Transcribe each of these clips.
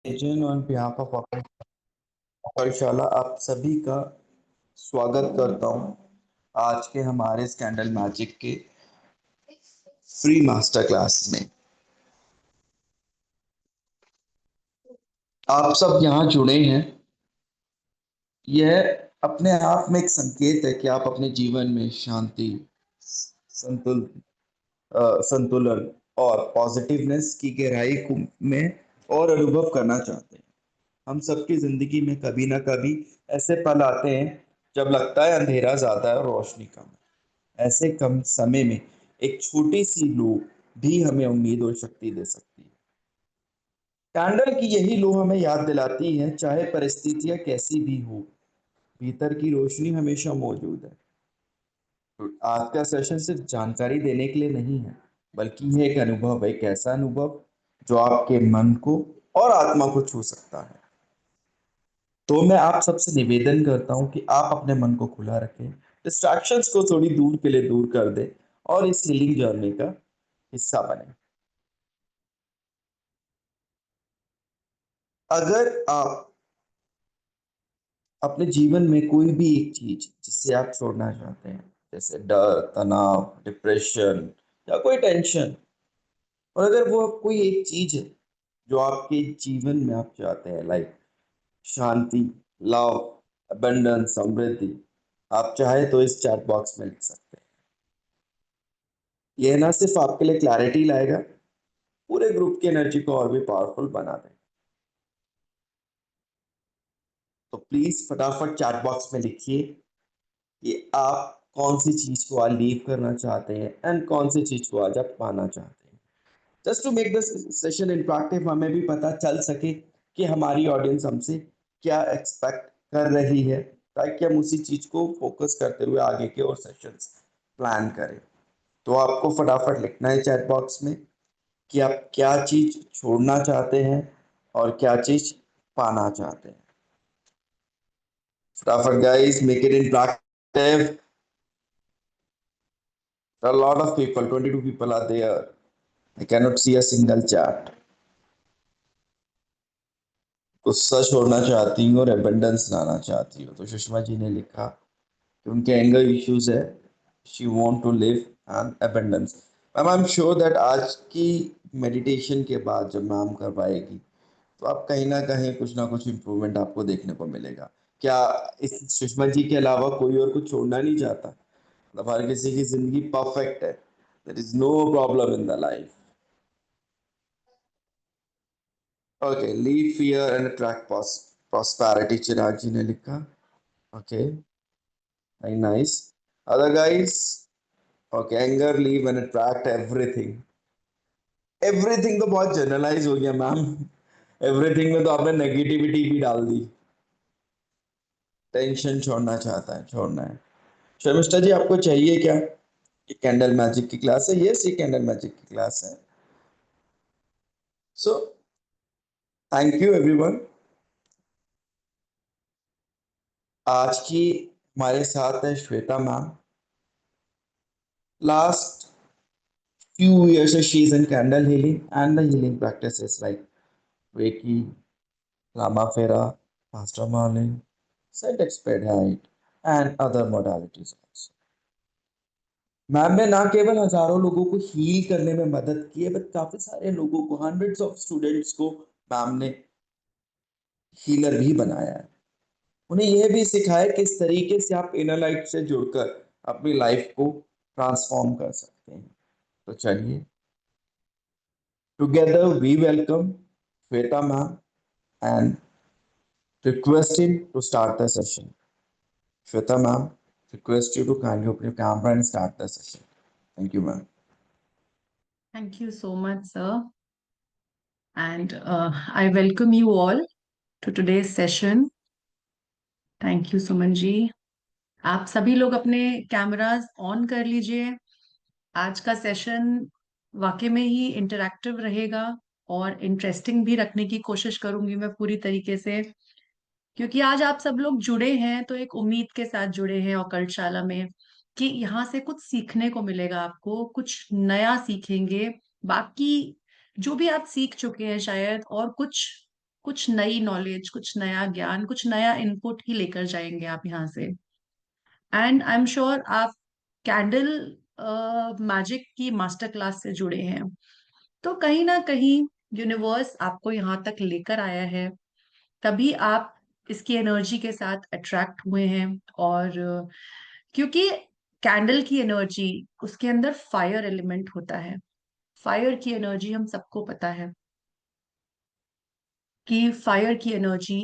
Agent on behalf of कार्यशाला आप सभी का स्वागत करता हूं आज के हमारे स्कैंडल मैजिक के फ्री मास्टर क्लास में। आप सब यहाँ जुड़े हैं, यह अपने आप में एक संकेत है कि आप अपने जीवन में शांति, संतुल संतुलन और पॉजिटिवनेस की गहराई में और अनुभव करना चाहते हैं। हम सबकी जिंदगी में कभी ना कभी ऐसे पल आते हैं जब लगता है अंधेरा ज्यादा है और रोशनी कम है। ऐसे कम समय में एक छोटी सी लू भी हमें उम्मीद और शक्ति दे सकती है। कैंडल की यही लू हमें याद दिलाती है, चाहे परिस्थितियां कैसी भी हो, भीतर की रोशनी हमेशा मौजूद है। तो आज का सेशन सिर्फ जानकारी देने के लिए नहीं है, बल्कि यह एक अनुभव है, एक ऐसा अनुभव जो आपके मन को और आत्मा को छू सकता है। तो मैं आप सबसे निवेदन करता हूं कि आप अपने मन को खुला रखें, डिस्ट्रैक्शंस को थोड़ी दूर के लिए दूर कर दें और इस हीलिंग जर्नी का हिस्सा बने। अगर आप अपने जीवन में कोई भी एक चीज जिससे आप छोड़ना चाहते हैं, जैसे डर, तनाव, डिप्रेशन या कोई टेंशन, और अगर वो कोई एक चीज है जो आपके जीवन में आप चाहते हैं, लाइक शांति, लव, अबंडेंस, समृद्धि, आप चाहे तो इस चैट बॉक्स में लिख सकते हैं। यह ना सिर्फ आपके लिए क्लैरिटी लाएगा, पूरे ग्रुप की एनर्जी को और भी पावरफुल बना देगा। तो प्लीज फटाफट चैट बॉक्स में लिखिए कि आप कौन सी चीज को आज लीव करना चाहते हैं एंड कौन सी चीज को आज आप पाना चाहते हैं। Just to make this session interactive, हमें भी पता चल सके कि हमारी ऑडियंस हमसे क्या एक्सपेक्ट कर रही है, ताकि हम उसी चीज को फोकस करते हुए आगे के और सेशंस प्लान करें। तो आपको फटाफट लिखना है चैट बॉक्स में कि आप क्या चीज छोड़ना चाहते हैं और क्या चीज पाना चाहते हैं। फटाफट guys, make it interactive. There are a lot of people, 22 people are there. I cannot see a single chat. गुस्सा छोड़ना चाहती हूँ और एबंडेंस लाना चाहती हूँ। तो सुषमा जी ने लिखा कि उनके एंगर इश्यूज है, she want to live in abundance. Ma'am, I am sure that आज की मेडिटेशन के बाद जब मैम करवाएगी तो आप कहीं ना कुछ इम्प्रूवमेंट आपको देखने को मिलेगा। क्या इस सुषमा जी के अलावा कोई और कुछ छोड़ना नहीं चाहता? मतलब हर किसी की जिंदगी परफेक्ट है, there is no problem in the life. Okay, leave fear and attract prosperity, Chirag ji ने लिखा। Okay, very nice. Other guys? Okay, anger, leave and attract everything. Everything तो बहुत जनरलाइज हो गया मैम। एवरीथिंग में तो आपने नेगेटिविटी भी डाल दी। टेंशन छोड़ना चाहता है, छोड़ना है। शर्मिष्ठा जी, आपको चाहिए क्या? ये कैंडल मैजिक की क्लास है। यस, ये कैंडल मैजिक की क्लास है। So thank you everyone. आज की हमारे साथ है Shweta ma'am. Last few years she's in candle healing and the healing practices like Reiki, Lama Fera, Pastor Marling, Saint Expedite, and other modalities also. Ma'am ने ना केवल हजारों लोगों को हील करने में मदद की है, बट काफी सारे लोगों को, हंड्रेड्स ऑफ स्टूडेंट्स को मैम ने हीलर भी बनाया है। उन्हें यह भी सिखाया किस तरीके से आप इनर लाइट से जुड़कर अपनी लाइफ को ट्रांसफॉर्म कर सकते हैं। तो चलिए, together we welcome Shweta ma'am and request him to start the session. Shweta ma'am, request you to kindly open your camera and start the session. Thank you, ma'am. Thank you so much, sir. And I welcome you all to today's session. Thank you, Suman ji. आप सभी लोग अपने cameras on कर लीजिए। आज का session वाकई में ही इंटरैक्टिव रहेगा और इंटरेस्टिंग भी रखने की कोशिश करूंगी मैं पूरी तरीके से, क्योंकि आज आप सब लोग जुड़े हैं तो एक उम्मीद के साथ जुड़े हैं ऑकल्टशाला में कि यहाँ से कुछ सीखने को मिलेगा, आपको कुछ नया सीखेंगे। बाकी जो भी आप सीख चुके हैं शायद और कुछ कुछ नई नॉलेज, कुछ नया ज्ञान, कुछ नया इनपुट ही लेकर जाएंगे आप यहाँ से। एंड आई एम श्योर आप कैंडल मैजिक की मास्टर क्लास से जुड़े हैं, तो कहीं ना कहीं यूनिवर्स आपको यहाँ तक लेकर आया है, तभी आप इसकी एनर्जी के साथ अट्रैक्ट हुए हैं। और क्योंकि कैंडल की एनर्जी, उसके अंदर फायर एलिमेंट होता है। फायर की एनर्जी हम सबको पता है कि फायर की एनर्जी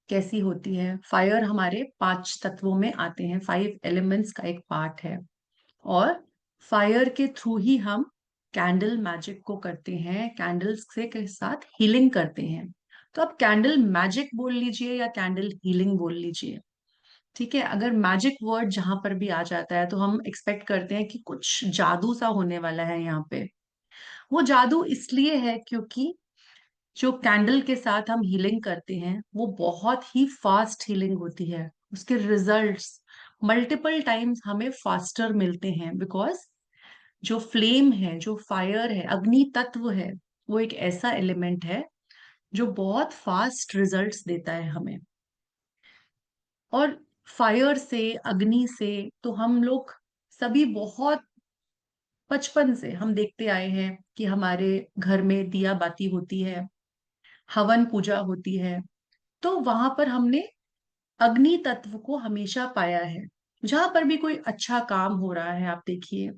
कैसी होती है। फायर हमारे 5 तत्वों में आते हैं, 5 एलिमेंट्स का एक पार्ट है। और फायर के थ्रू ही हम कैंडल मैजिक को करते हैं, कैंडल्स से के साथ हीलिंग करते हैं। तो आप कैंडल मैजिक बोल लीजिए या कैंडल हीलिंग बोल लीजिए, ठीक है। अगर मैजिक वर्ड जहां पर भी आ जाता है तो हम एक्सपेक्ट करते हैं कि कुछ जादू सा होने वाला है यहाँ पे। वो जादू इसलिए है क्योंकि जो कैंडल के साथ हम हीलिंग करते हैं वो बहुत ही फास्ट हीलिंग होती है। उसके रिजल्ट्स मल्टीपल टाइम्स हमें फास्टर मिलते हैं, बिकॉज जो फ्लेम है, जो फायर है, अग्नि तत्व है, वो एक ऐसा एलिमेंट है जो बहुत फास्ट रिजल्ट्स देता है हमें। और फायर से, अग्नि से तो हम लोग सभी बहुत बचपन से हम देखते आए हैं कि हमारे घर में दिया बाती होती है, हवन पूजा होती है। तो वहां पर हमने अग्नि तत्व को हमेशा पाया है। जहां पर भी कोई अच्छा काम हो रहा है, आप देखिए,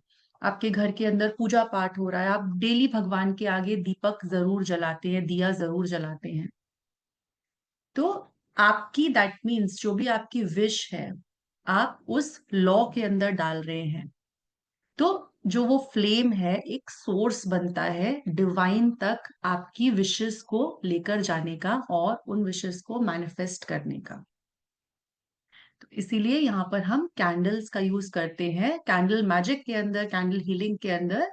आपके घर के अंदर पूजा पाठ हो रहा है, आप डेली भगवान के आगे दीपक जरूर जलाते हैं, दिया जरूर जलाते हैं। तो आपकी दैट मीन्स जो भी आपकी विश है, आप उस लॉ के अंदर डाल रहे हैं। तो जो वो फ्लेम है, एक सोर्स बनता है डिवाइन तक आपकी विशेस को लेकर जाने का और उन विशेस को मैनिफेस्ट करने का। तो इसीलिए यहाँ पर हम कैंडल्स का यूज करते हैं कैंडल मैजिक के अंदर, कैंडल हीलिंग के अंदर।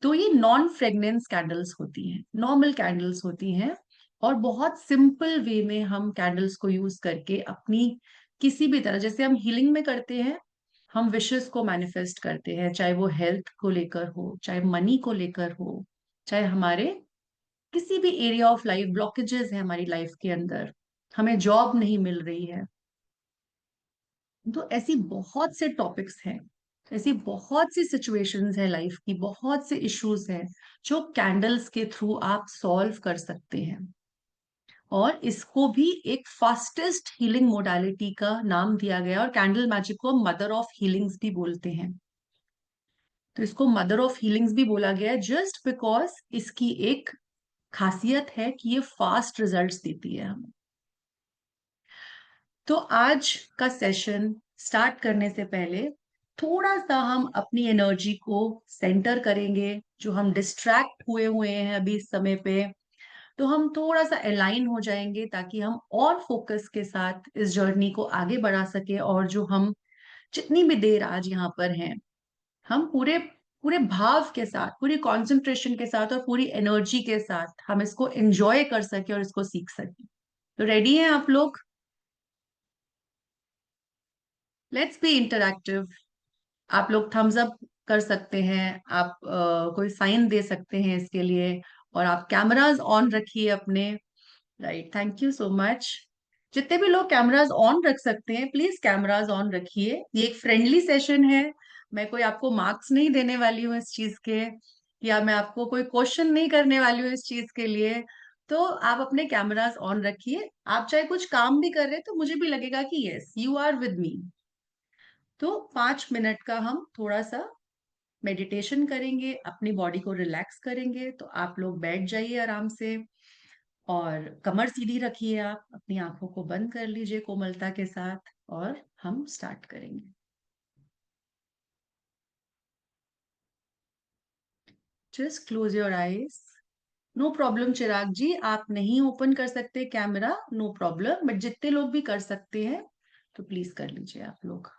तो ये नॉन फ्रेग्रेंस कैंडल्स होती हैं, नॉर्मल कैंडल्स होती हैं। और बहुत सिंपल वे में हम कैंडल्स को यूज करके अपनी किसी भी तरह, जैसे हम हीलिंग में करते हैं, हम विशेस को मैनिफेस्ट करते हैं, चाहे वो हेल्थ को लेकर हो, चाहे मनी को लेकर हो, चाहे हमारे किसी भी एरिया ऑफ लाइफ ब्लॉकेजेस है हमारी लाइफ के अंदर, हमें जॉब नहीं मिल रही है। तो ऐसी बहुत से टॉपिक्स हैं, ऐसी बहुत सी सिचुएशंस है लाइफ की, बहुत से इश्यूज हैं जो कैंडल्स के थ्रू आप सॉल्व कर सकते हैं। और इसको भी एक फास्टेस्ट हीलिंग मोडालिटी का नाम दिया गया, और कैंडल मैजिक को मदर ऑफ हीलिंग्स भी बोलते हैं। तो इसको मदर ऑफ हीलिंग्स भी बोला गया है जस्ट बिकॉज इसकी एक खासियत है कि ये फास्ट रिजल्ट्स देती है हमें। तो आज का सेशन स्टार्ट करने से पहले थोड़ा सा हम अपनी एनर्जी को सेंटर करेंगे। जो हम डिस्ट्रैक्ट हुए हुए हैं अभी इस समय पे, तो हम थोड़ा सा अलाइन हो जाएंगे ताकि हम और फोकस के साथ इस जर्नी को आगे बढ़ा सके। और जो हम जितनी भी देर आज यहाँ पर हैं, हम पूरे पूरे भाव के साथ, पूरी कंसंट्रेशन के साथ और पूरी एनर्जी के साथ हम इसको एंजॉय कर सके और इसको सीख सके। तो रेडी हैं आप लोग? Let's be interactive. आप लोग थम्स अप कर सकते हैं, आप कोई साइन दे सकते हैं इसके लिए। और आप कैमरास ऑन रखिए अपने। Right, thank you so much. जितने भी लोग कैमरास ऑन रख सकते हैं, प्लीज कैमरास ऑन रखिए। ये एक फ्रेंडली सेशन है। मैं कोई आपको मार्क्स नहीं देने वाली हूँ इस चीज के, या मैं आपको कोई क्वेश्चन नहीं करने वाली हूँ इस चीज के लिए। तो आप अपने कैमरास ऑन रखिए। आप चाहे कुछ काम भी कर रहे हैं तो मुझे भी लगेगा कि yes you are with me. तो 5 मिनट का हम थोड़ा सा मेडिटेशन करेंगे, अपनी बॉडी को रिलैक्स करेंगे। तो आप लोग बैठ जाइए आराम से, और कमर सीधी रखिए, आप अपनी आंखों को बंद कर लीजिए कोमलता के साथ, और हम स्टार्ट करेंगे। Just close your eyes. No problem Chirag ji, आप नहीं ओपन कर सकते कैमरा, नो प्रॉब्लम, बट जितने लोग भी कर सकते हैं तो प्लीज कर लीजिए आप लोग।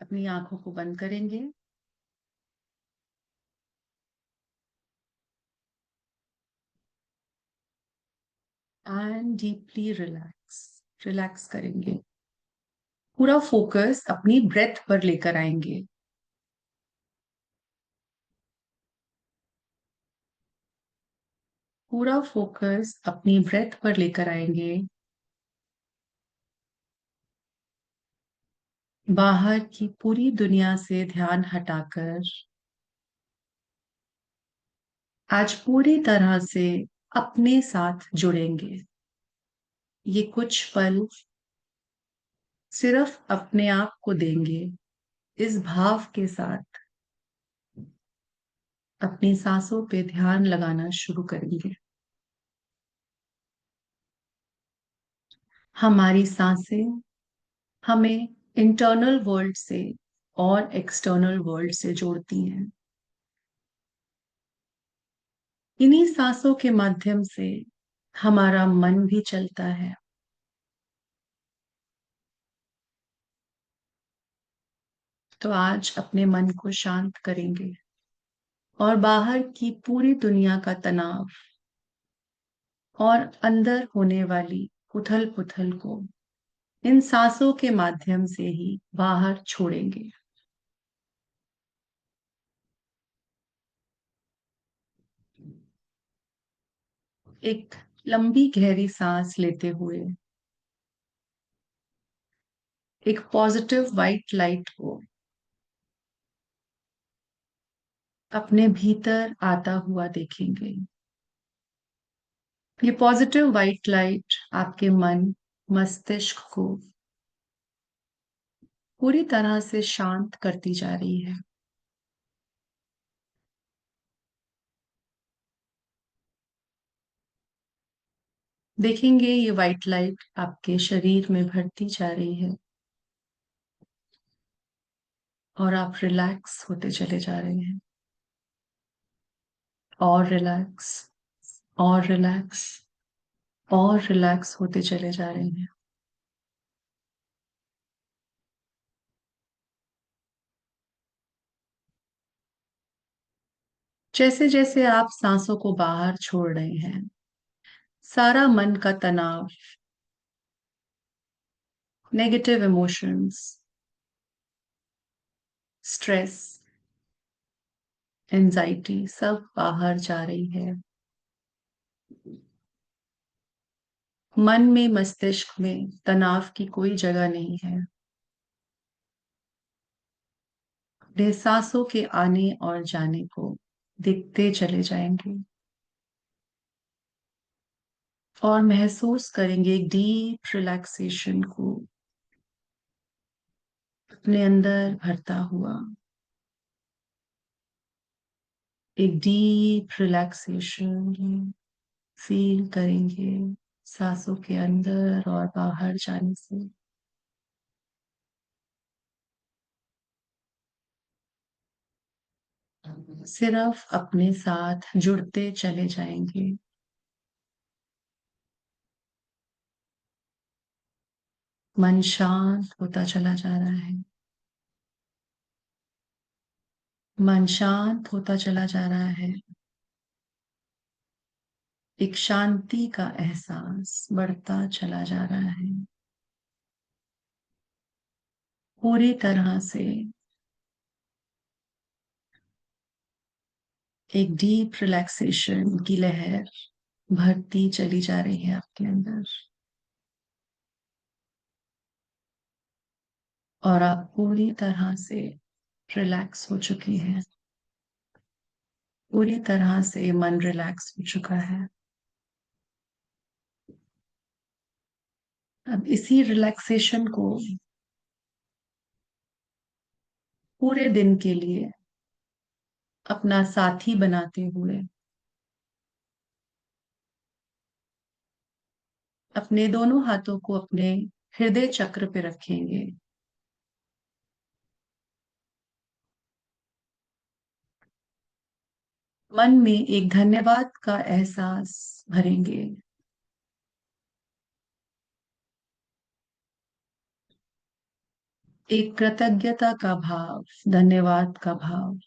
अपनी आंखों को बंद करेंगे एंड डीपली रिलैक्स, रिलैक्स करेंगे। पूरा फोकस अपनी ब्रेथ पर लेकर आएंगे। पूरा फोकस अपनी ब्रेथ पर लेकर आएंगे। बाहर की पूरी दुनिया से ध्यान हटाकर आज पूरी तरह से अपने साथ जुड़ेंगे। ये कुछ पल सिर्फ अपने आप को देंगे, इस भाव के साथ अपनी सांसों पे ध्यान लगाना शुरू करेंगे। हमारी सांसें हमें इंटरनल वर्ल्ड से और एक्सटर्नल वर्ल्ड से जोड़ती हैं। इन्हीं सांसों के माध्यम से हमारा मन भी चलता है। तो आज अपने मन को शांत करेंगे और बाहर की पूरी दुनिया का तनाव और अंदर होने वाली उथल पुथल को इन सांसों के माध्यम से ही बाहर छोड़ेंगे। एक लंबी गहरी सांस लेते हुए एक पॉजिटिव वाइट लाइट को अपने भीतर आता हुआ देखेंगे। ये पॉजिटिव वाइट लाइट आपके मन, मस्तिष्क को पूरी तरह से शांत करती जा रही है। देखेंगे ये वाइट लाइट आपके शरीर में भरती जा रही है और आप रिलैक्स होते चले जा रहे हैं। और रिलैक्स, और रिलैक्स, और रिलैक्स होते चले जा रहे हैं। जैसे जैसे आप सांसों को बाहर छोड़ रहे हैं, सारा मन का तनाव, नेगेटिव इमोशंस, स्ट्रेस, एंजाइटी सब बाहर जा रही है। मन में, मस्तिष्क में तनाव की कोई जगह नहीं है। अपने सांसों के आने और जाने को देखते चले जाएंगे और महसूस करेंगे एक डीप रिलैक्सेशन को अपने अंदर भरता हुआ। एक डीप रिलैक्सेशन फील करेंगे सांसों के अंदर और बाहर जाने से। सिर्फ अपने साथ जुड़ते चले जाएंगे। मन शांत होता चला जा रहा है। मन शांत होता चला जा रहा है। एक शांति का एहसास बढ़ता चला जा रहा है। पूरी तरह से एक डीप रिलैक्सेशन की लहर भरती चली जा रही है आपके अंदर और आप पूरी तरह से रिलैक्स हो चुकी हैं। पूरी तरह से मन रिलैक्स हो चुका है। अब इसी रिलैक्सेशन को पूरे दिन के लिए अपना साथी बनाते हुए अपने दोनों हाथों को अपने हृदय चक्र पे रखेंगे। मन में एक धन्यवाद का एहसास भरेंगे। एक कृतज्ञता का भाव, धन्यवाद का भाव।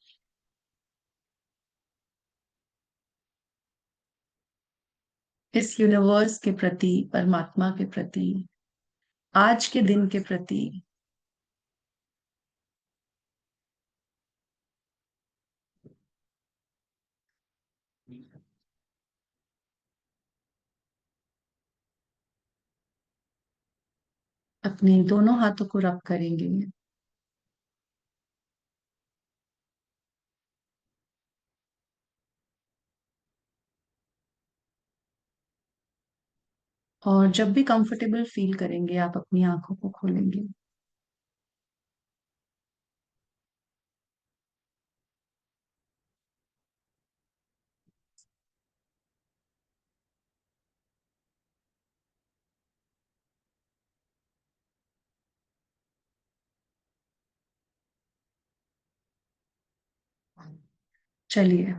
इस यूनिवर्स के प्रति, परमात्मा के प्रति, आज के दिन के प्रति। अपने दोनों हाथों को रब करेंगे और जब भी कंफर्टेबल फील करेंगे आप अपनी आंखों को खोलेंगे। चलिए,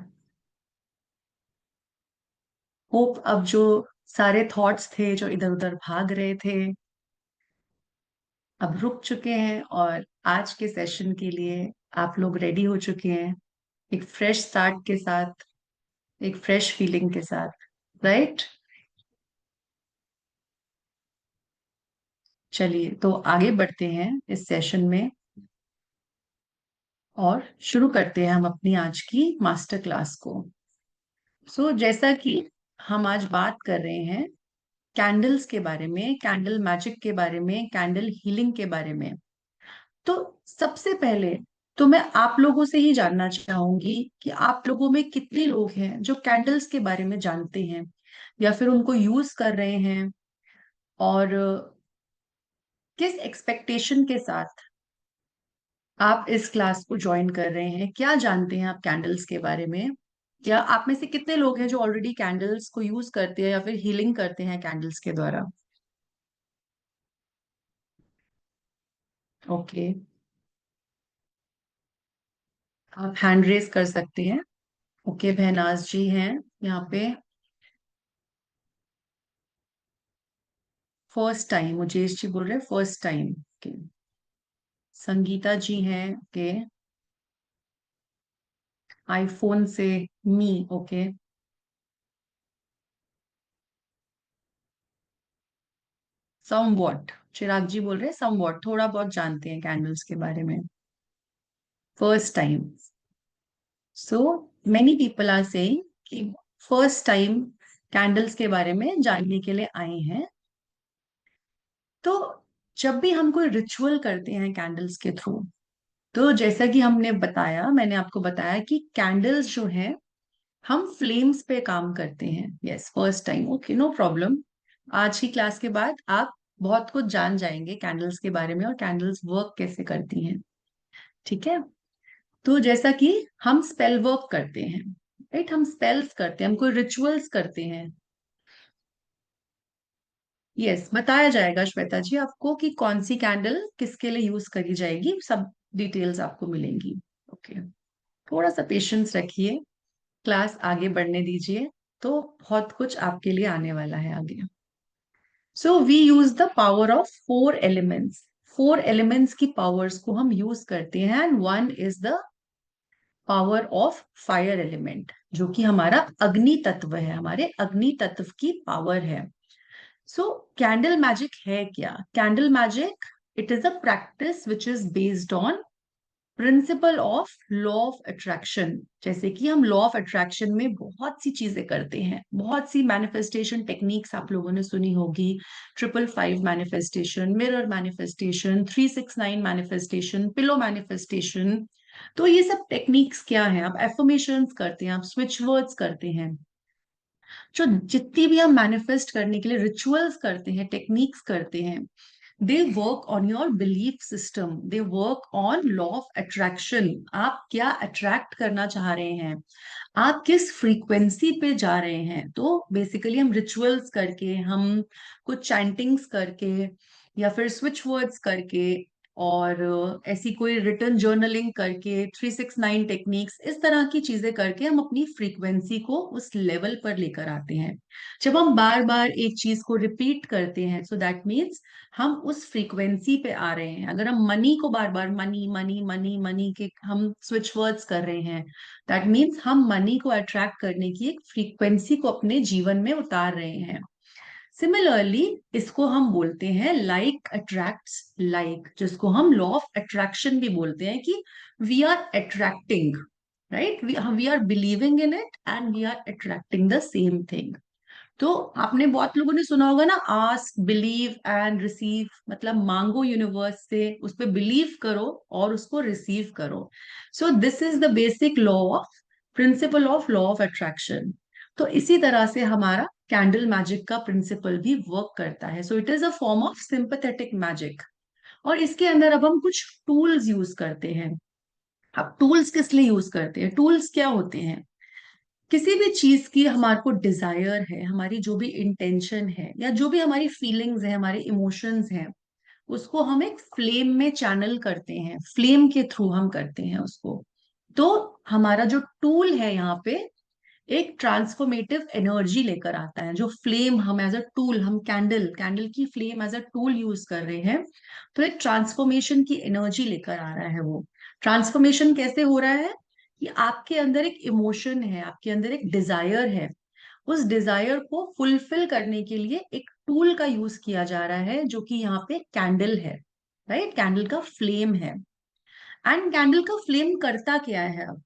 होप अब जो सारे थॉट्स थे जो इधर उधर भाग रहे थे अब रुक चुके हैं, और आज के सेशन के लिए आप लोग रेडी हो चुके हैं, एक फ्रेश स्टार्ट के साथ, एक फ्रेश फीलिंग के साथ, राइट? चलिए, तो आगे बढ़ते हैं इस सेशन में और शुरू करते हैं हम अपनी आज की मास्टर क्लास को। जैसा कि हम आज बात कर रहे हैं कैंडल्स के बारे में, कैंडल मैजिक के बारे में, कैंडल हीलिंग के बारे में, तो सबसे पहले तो मैं आप लोगों से ही जानना चाहूंगी कि आप लोगों में कितने लोग हैं जो कैंडल्स के बारे में जानते हैं या फिर उनको यूज कर रहे हैं, और किस एक्सपेक्टेशन के साथ आप इस क्लास को ज्वाइन कर रहे हैं, क्या जानते हैं आप कैंडल्स के बारे में, या आप में से कितने लोग हैं जो ऑलरेडी कैंडल्स को यूज करते हैं या फिर हीलिंग करते हैं कैंडल्स के द्वारा। ओके, आप हैंड रेज कर सकते हैं। ओके, बहनाज जी हैं यहाँ पे। फर्स्ट टाइम मुजेश जी बोल रहे हैं, फर्स्ट टाइम। ओके, संगीता जी हैं। ओके, आईफोन से मी। ओके, सम वॉट, चिराग जी बोल रहे हैं सम वॉट, थोड़ा बहुत जानते हैं कैंडल्स के बारे में, first time. So many people are saying कि फर्स्ट टाइम कैंडल्स के बारे में जानने के लिए आए हैं। तो जब भी हम कोई रिचुअल करते हैं कैंडल्स के थ्रू, तो जैसा कि हमने बताया, मैंने आपको बताया कि कैंडल्स जो है हम फ्लेम्स पे काम करते हैं। Yes, first time, okay, no problem. आज की क्लास के बाद आप बहुत कुछ जान जाएंगे कैंडल्स के बारे में और कैंडल्स वर्क कैसे करती हैं। ठीक है, तो जैसा कि हम स्पेल वर्क करते हैं, राइट, हम स्पेल्स करते हैं, हम कोई रिचुअल्स करते हैं। यस, बताया जाएगा श्वेता जी आपको कि कौन सी कैंडल किसके लिए यूज करी जाएगी, सब डिटेल्स आपको मिलेंगी। ओके, थोड़ा सा पेशेंस रखिए, क्लास आगे बढ़ने दीजिए, तो बहुत कुछ आपके लिए आने वाला है आगे। So we use the power of four elements, four elements की पावर्स को हम यूज करते हैं, and one is the power of fire element, जो कि हमारा अग्नि तत्व है, हमारे अग्नि तत्व की पावर है। सो कैंडल मैजिक है क्या? Candle magic, it is a practice which is based on principle of law of attraction. जैसे कि हम लॉ ऑफ अट्रैक्शन में बहुत सी चीजें करते हैं, बहुत सी मैनिफेस्टेशन टेक्निक्स आप लोगों ने सुनी होगी, 555 manifestation, mirror manifestation, 369 manifestation, pillow manifestation. तो ये सब टेक्निक्स क्या हैं? आप एफर्मेशंस करते हैं, आप स्विच वर्ड्स करते हैं, जो जितनी भी हम मैनिफेस्ट करने के लिए रिचुअल्स करते हैं, टेक्निक्स करते हैं, they work on your belief system, they work on law of attraction. आप क्या अट्रैक्ट करना चाह रहे हैं, आप किस फ्रीक्वेंसी पे जा रहे हैं। तो बेसिकली हम रिचुअल्स करके, हम कुछ चैंटिंग्स करके, या फिर स्विच वर्ड्स करके, और ऐसी कोई रिटर्न जर्नलिंग करके, 369 टेक्निक्स, इस तरह की चीजें करके हम अपनी फ्रीक्वेंसी को उस लेवल पर लेकर आते हैं। जब हम बार बार एक चीज को रिपीट करते हैं, सो दैट मीन्स हम उस फ्रीक्वेंसी पे आ रहे हैं। अगर हम मनी को बार बार मनी मनी मनी मनी के हम स्विच वर्ड्स कर रहे हैं, दैट मीन्स हम मनी को अट्रैक्ट करने की एक फ्रीक्वेंसी को अपने जीवन में उतार रहे हैं। सिमिलरली इसको हम बोलते हैं लाइक अट्रैक्ट्स लाइक, जिसको हम लॉ ऑफ अट्रैक्शन भी बोलते हैं, कि we are attracting, right, we are believing in it and we are attracting the same thing. तो आपने बहुत लोगों ने सुना होगा ना, आस्क बिलीव एंड रिसीव, मतलब मांगो यूनिवर्स से, उस पर बिलीव करो और उसको रिसीव करो। सो this is the basic law of principle of law of attraction. तो इसी तरह से हमारा कैंडल मैजिक का प्रिंसिपल भी वर्क करता है। So it is a form of sympathetic magic. और इसके अंदर अब हम कुछ टूल्स यूज करते हैं। अब टूल्स किस लिए यूज करते हैं? टूल्स क्या होते हैं? किसी भी चीज की हमारे को डिजायर है, हमारी जो भी इंटेंशन है या जो भी हमारी फीलिंग्स है, हमारे इमोशंस हैं, उसको हम एक फ्लेम में चैनल करते हैं, फ्लेम के थ्रू हम करते हैं उसको। तो हमारा जो टूल है यहाँ पे एक ट्रांसफॉर्मेटिव एनर्जी लेकर आता है। जो फ्लेम हम एज अ टूल, हम कैंडल कैंडल की flame as a tool use कर रहे हैं, तो एक ट्रांसफॉर्मेशन की एनर्जी लेकर आ रहा है। वो ट्रांसफॉर्मेशन कैसे हो रहा है कि आपके अंदर एक इमोशन है, आपके अंदर एक डिजायर है, उस डिजायर को फुलफिल करने के लिए एक टूल का यूज किया जा रहा है, जो कि यहाँ पे कैंडल है। राइट, कैंडल का फ्लेम है। एंड कैंडल का फ्लेम करता क्या है? अब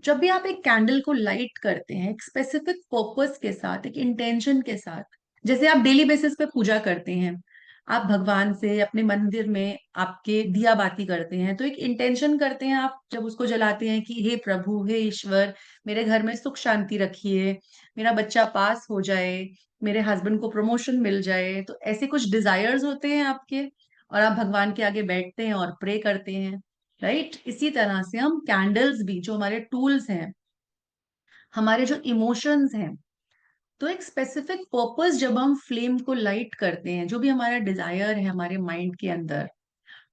जब भी आप एक कैंडल को लाइट करते हैं एक स्पेसिफिक पर्पस के साथ, एक इंटेंशन के साथ, जैसे आप डेली बेसिस पे पूजा करते हैं, आप भगवान से अपने मंदिर में आपके दिया बाती करते हैं, तो एक इंटेंशन करते हैं आप जब उसको जलाते हैं कि हे प्रभु, हे ईश्वर, मेरे घर में सुख शांति रखिए, मेरा बच्चा पास हो जाए, मेरे हस्बैंड को प्रमोशन मिल जाए। तो ऐसे कुछ डिजायर्स होते हैं आपके, और आप भगवान के आगे बैठते हैं और प्रे करते हैं। राइट, इसी तरह से हम कैंडल्स भी, जो हमारे टूल्स हैं, हमारे जो इमोशंस हैं, तो एक स्पेसिफिक पर्पस जब हम फ्लेम को लाइट करते हैं, जो भी हमारा डिजायर है हमारे माइंड के अंदर,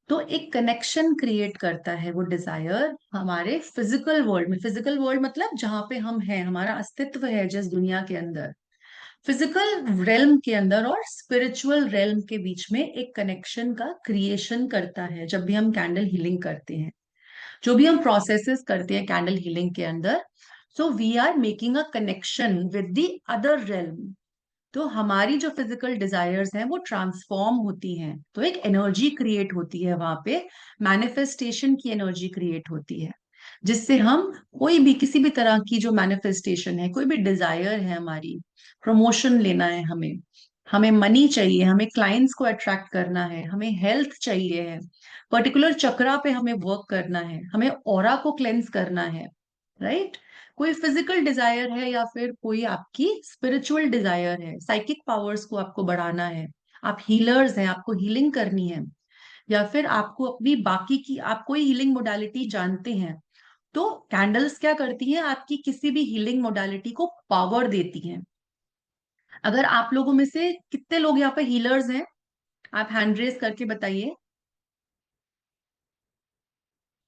तो एक कनेक्शन क्रिएट करता है वो डिजायर हमारे फिजिकल वर्ल्ड में। फिजिकल वर्ल्ड मतलब जहां पे हम हैं, हमारा अस्तित्व है जिस दुनिया के अंदर, फिजिकल रेल्म के अंदर और स्पिरिचुअल रेल्म के बीच में एक कनेक्शन का क्रिएशन करता है जब भी हम कैंडल हीलिंग करते हैं, जो भी हम प्रोसेसेस करते हैं कैंडल हीलिंग के अंदर। So we are making a connection with the other realm. तो हमारी जो फिजिकल डिजायर्स हैं वो ट्रांसफॉर्म होती हैं, तो एक एनर्जी क्रिएट होती है वहां पे, मैनिफेस्टेशन की एनर्जी क्रिएट होती है, जिससे हम कोई भी किसी भी तरह की जो मैनिफेस्टेशन है, कोई भी डिजायर है हमारी, प्रमोशन लेना है हमें, हमें मनी चाहिए, हमें क्लाइंट्स को अट्रैक्ट करना है, हमें हेल्थ चाहिए है, पर्टिकुलर चक्रा पे हमें वर्क करना है, हमें ऑरा को क्लेंस करना है। राइट, कोई फिजिकल डिजायर है या फिर कोई आपकी स्पिरिचुअल डिजायर है, साइकिक पावर्स को आपको बढ़ाना है, आप हीलर्स हैं, आपको हीलिंग करनी है, या फिर आपको अपनी बाकी की, आप कोई हीलिंग मोडालिटी जानते हैं, तो कैंडल्स क्या करती हैं, आपकी किसी भी हीलिंग मोडालिटी को पावर देती हैं। अगर आप लोगों में से कितने लोग यहाँ पे हीलर्स हैं, आप हैंड रेज करके बताइए,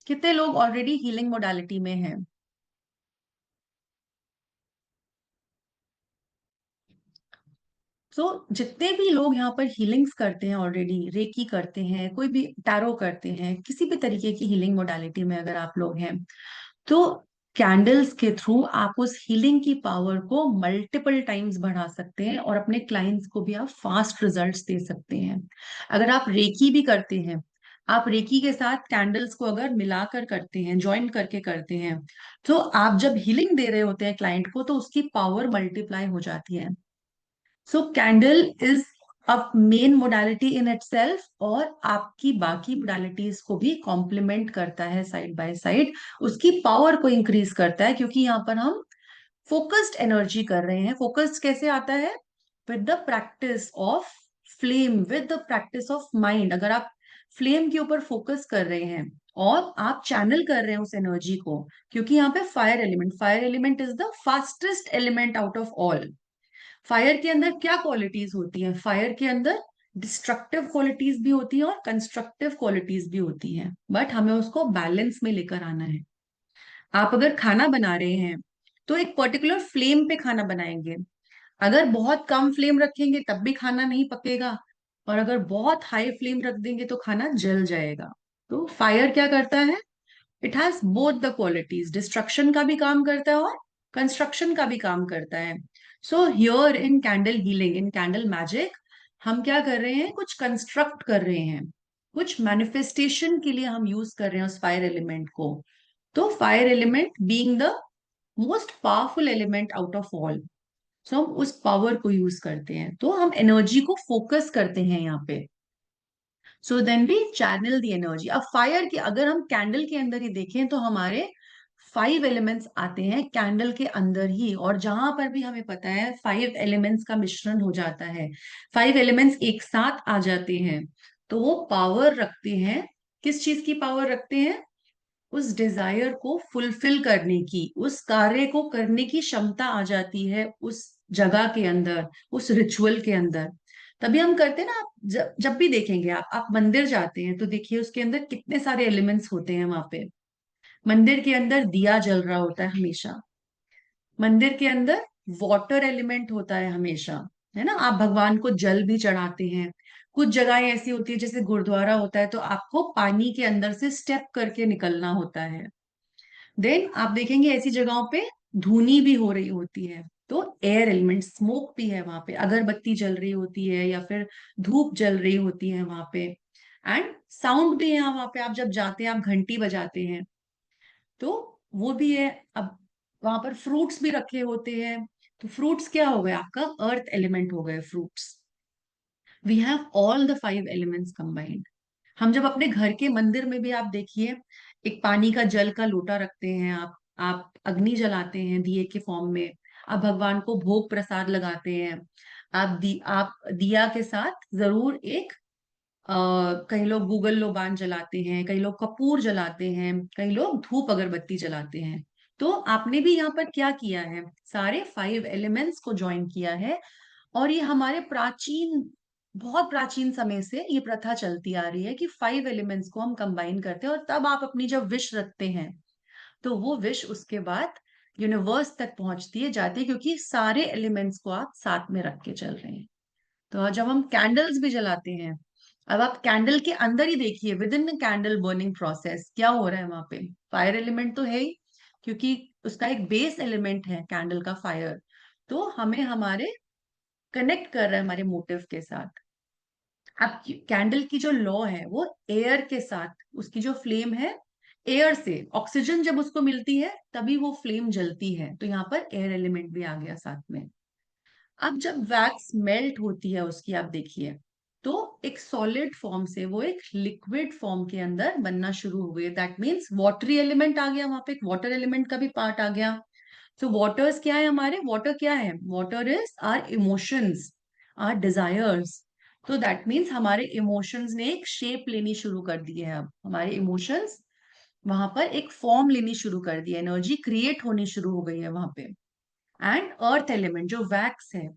कितने लोग ऑलरेडी हीलिंग मोडालिटी में हैं? तो जितने भी लोग यहाँ पर हीलिंग्स करते हैं ऑलरेडी, रेकी करते हैं, कोई भी टैरो करते हैं, किसी भी तरीके की हीलिंग मोडालिटी में अगर आप लोग हैं, तो कैंडल्स के थ्रू आप उस हीलिंग की पावर को मल्टीपल टाइम्स बढ़ा सकते हैं और अपने क्लाइंट्स को भी आप फास्ट रिजल्ट्स दे सकते हैं। अगर आप रेकी भी करते हैं, आप रेकी के साथ कैंडल्स को अगर मिलाकर करते हैं, ज्वाइन करके करते हैं, तो आप जब हीलिंग दे रहे होते हैं क्लाइंट को, तो उसकी पावर मल्टीप्लाई हो जाती है। So candle is a main modality in itself, और आपकी बाकी मोडालिटीज को भी कॉम्प्लीमेंट करता है साइड बाय साइड, उसकी पावर को इंक्रीज करता है, क्योंकि यहाँ पर हम फोकस्ड एनर्जी कर रहे हैं। फोकस्ड कैसे आता है? With the practice of flame, with the practice of mind. अगर आप फ्लेम के ऊपर फोकस कर रहे हैं और आप चैनल कर रहे हैं उस एनर्जी को, क्योंकि यहाँ पे fire element is the fastest element out of all. Fire के अंदर क्या क्वालिटीज होती हैं? फायर के अंदर डिस्ट्रक्टिव क्वालिटीज भी होती हैं और कंस्ट्रक्टिव क्वालिटीज भी होती हैं, बट हमें उसको बैलेंस में लेकर आना है। आप अगर खाना बना रहे हैं, तो एक पर्टिकुलर फ्लेम पे खाना बनाएंगे। अगर बहुत कम फ्लेम रखेंगे तब भी खाना नहीं पकेगा, और अगर बहुत हाई फ्लेम रख देंगे तो खाना जल जाएगा। तो फायर क्या करता है? It has both the qualities, destruction का भी काम करता है और कंस्ट्रक्शन का भी काम करता है। So here in candle healing, in candle magic, हम क्या कर रहे हैं? कुछ कंस्ट्रक्ट कर रहे हैं, कुछ मैनिफेस्टेशन के लिए हम यूज कर रहे हैं उस फायर एलिमेंट को। तो fire element being the most powerful element out of all, so हम उस पावर को यूज करते हैं, तो हम एनर्जी को फोकस करते हैं यहाँ पे। So then we channel the energy. अब फायर की अगर हम कैंडल के अंदर ही देखें तो हमारे 5 एलिमेंट्स आते हैं कैंडल के अंदर ही, और जहां पर भी हमें पता है 5 एलिमेंट्स का मिश्रण हो जाता है, 5 एलिमेंट्स एक साथ आ जाते हैं, तो वो पावर रखते हैं। किस चीज की पावर रखते हैं? उस डिजायर को फुलफिल करने की, उस कार्य को करने की क्षमता आ जाती है उस जगह के अंदर, उस रिचुअल के अंदर। तभी हम करते हैं ना। आप जब भी देखेंगे, आप मंदिर जाते हैं तो देखिए उसके अंदर कितने सारे एलिमेंट्स होते हैं वहां पे। मंदिर के अंदर दिया जल रहा होता है हमेशा। मंदिर के अंदर वाटर एलिमेंट होता है हमेशा, है ना। आप भगवान को जल भी चढ़ाते हैं। कुछ जगहें ऐसी होती है जैसे गुरुद्वारा होता है, तो आपको पानी के अंदर से स्टेप करके निकलना होता है। देन आप देखेंगे ऐसी जगहों पे धुनी भी हो रही होती है, तो एयर एलिमेंट, स्मोक भी है वहां पे, अगरबत्ती जल रही होती है या फिर धूप जल रही होती है वहां पे। एंड साउंड भी है वहां पे। आप जब जाते हैं, आप घंटी बजाते हैं, तो वो भी है। अब वहां पर फ्रूट्स भी रखे होते हैं, तो फ्रूट्स क्या हो गए? आपका अर्थ एलिमेंट हो गए fruits. We have all the 5 elements combined. हम जब अपने घर के मंदिर में भी आप देखिए, एक पानी का जल का लोटा रखते हैं, आप अग्नि जलाते हैं दिए के फॉर्म में, आप भगवान को भोग प्रसाद लगाते हैं। आप दिया के साथ जरूर एक कई लोग गूगल लोबान जलाते हैं, कई लोग कपूर जलाते हैं, कई लोग धूप अगरबत्ती जलाते हैं। तो आपने भी यहाँ पर क्या किया है? सारे 5 एलिमेंट्स को ज्वाइन किया है। और ये हमारे प्राचीन, बहुत प्राचीन समय से ये प्रथा चलती आ रही है कि 5 एलिमेंट्स को हम कंबाइन करते हैं, और तब आप अपनी जब विश रखते हैं, तो वो विश उसके बाद यूनिवर्स तक पहुंचती है, जाती है, क्योंकि सारे एलिमेंट्स को आप साथ में रख के चल रहे हैं। तो जब हम कैंडल्स भी जलाते हैं, अब आप कैंडल के अंदर ही देखिए, with in candle burning process क्या हो रहा है वहां पे? फायर एलिमेंट तो है ही, क्योंकि उसका एक बेस एलिमेंट है कैंडल का फायर। तो हमें हमारे कनेक्ट कर रहा है हमारे मोटिव के साथ। अब कैंडल की जो लॉ है वो एयर के साथ, उसकी जो फ्लेम है, एयर से ऑक्सीजन जब उसको मिलती है तभी वो फ्लेम जलती है, तो यहाँ पर एयर एलिमेंट भी आ गया साथ में। अब जब वैक्स मेल्ट होती है उसकी, आप देखिए, तो एक सॉलिड फॉर्म से वो एक लिक्विड फॉर्म के अंदर बनना शुरू हो गई। दैट मीन्स वाटरी एलिमेंट आ गया वहां पे, एक वाटर एलिमेंट का भी पार्ट आ गया। सो वाटर्स क्या है हमारे? वाटर क्या है? Water is our emotions, our desires. तो दैट मीन्स हमारे इमोशंस ने एक शेप लेनी शुरू कर दी है। अब हमारे इमोशंस वहां पर एक फॉर्म लेनी शुरू कर दी है, एनर्जी क्रिएट होनी शुरू हो गई है वहां पे। एंड अर्थ एलिमेंट जो वैक्स है,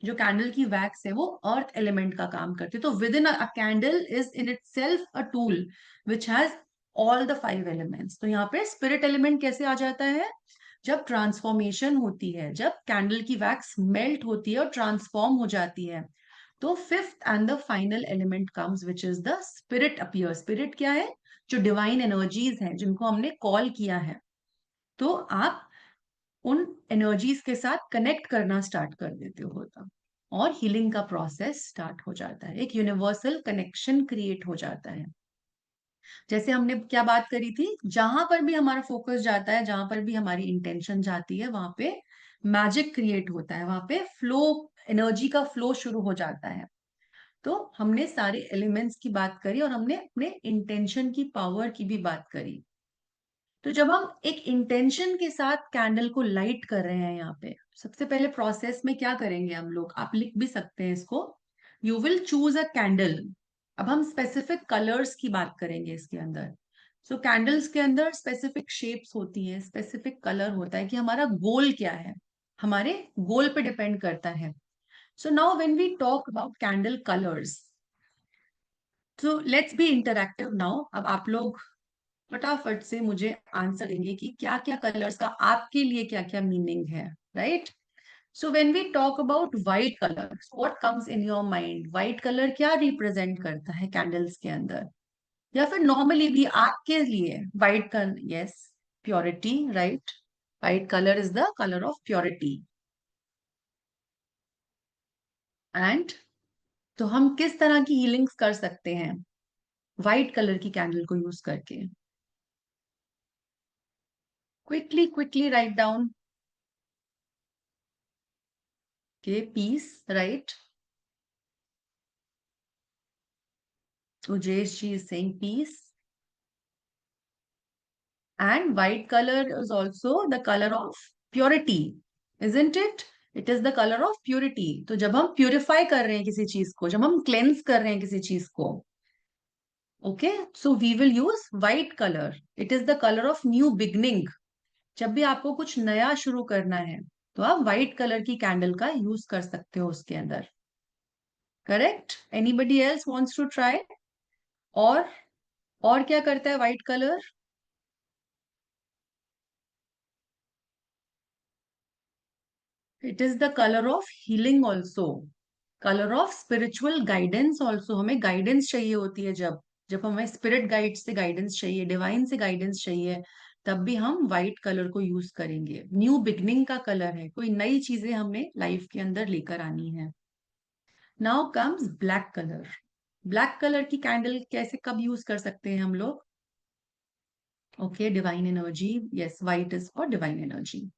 जो कैंडल की वैक्स है, वो अर्थ एलिमेंट का काम करती है। तो with in a candle is in it self a tool which has all the 5 elements. तो यहाँ पे स्पिरिट एलिमेंट कैसे आ जाता है? जब ट्रांसफॉर्मेशन होती है, जब कैंडल की वैक्स मेल्ट होती है और ट्रांसफॉर्म हो जाती है, तो fifth and the final element comes which is the spirit appear. Spirit क्या है? जो डिवाइन एनर्जीज हैं, जिनको हमने कॉल किया है। तो आप उन एनर्जीज के साथ कनेक्ट करना स्टार्ट कर देते हो तब, और हीलिंग का प्रोसेस स्टार्ट हो जाता है, एक यूनिवर्सल कनेक्शन क्रिएट हो जाता है। जैसे हमने क्या बात करी थी, जहां पर भी हमारा फोकस जाता है, जहां पर भी हमारी इंटेंशन जाती है, वहां पे मैजिक क्रिएट होता है, वहां पे फ्लो, एनर्जी का फ्लो शुरू हो जाता है। तो हमने सारे एलिमेंट्स की बात करी और हमने अपने इंटेंशन की पावर की भी बात करी। तो जब हम एक इंटेंशन के साथ कैंडल को लाइट कर रहे हैं यहाँ पे, सबसे पहले प्रोसेस में क्या करेंगे हम लोग, आप लिख भी सकते हैं इसको। You will choose a candle. अब हम स्पेसिफिक कलर्स की बात करेंगे इसके अंदर। सो कैंडल्स के अंदर स्पेसिफिक शेप्स होती हैं, स्पेसिफिक कलर होता है, कि हमारा गोल क्या है, हमारे गोल पे डिपेंड करता है। So now when we talk about candle colours, तो लेट्स बी इंटरैक्टिव नाउ। अब आप लोग फटाफट से मुझे आंसर देंगे कि क्या क्या कलर्स का आपके लिए क्या क्या मीनिंग है, right. So when we talk about white colour, what comes in your mind? White colour क्या रिप्रेजेंट करता है कैंडल्स के अंदर, या फिर नॉर्मली भी आपके लिए white colour? Yes, purity, right. White colour is the colour of purity. And तो हम किस तरह की हीलिंग्स कर सकते हैं व्हाइट कलर की कैंडल को यूज करके? Quickly quickly write down. Okay, peace, right? Ujesh ji is saying peace. And white color is also the color of purity, isn't it? It is the color of purity. तो जब हम purify कर रहे हैं किसी चीज को, जब हम cleanse कर रहे हैं किसी चीज को, okay, so we will use white color. It is the color of new beginning. जब भी आपको कुछ नया शुरू करना है, तो आप व्हाइट कलर की कैंडल का यूज कर सकते हो उसके अंदर. Correct? Anybody else wants to try? और और क्या करता है white colour? It is the colour of healing also, colour of spiritual guidance also. हमें गाइडेंस चाहिए होती है, जब जब हमें स्पिरिट गाइड से गाइडेंस चाहिए, डिवाइन से गाइडेंस चाहिए, तब भी हम व्हाइट कलर को यूज करेंगे. न्यू बिगनिंग का कलर है, कोई नई चीजें हमें लाइफ के अंदर लेकर आनी है. Now comes black colour. Black colour की कैंडल कैसे कब यूज कर सकते हैं हम लोग? Okay, divine energy. Yes, white is for divine energy.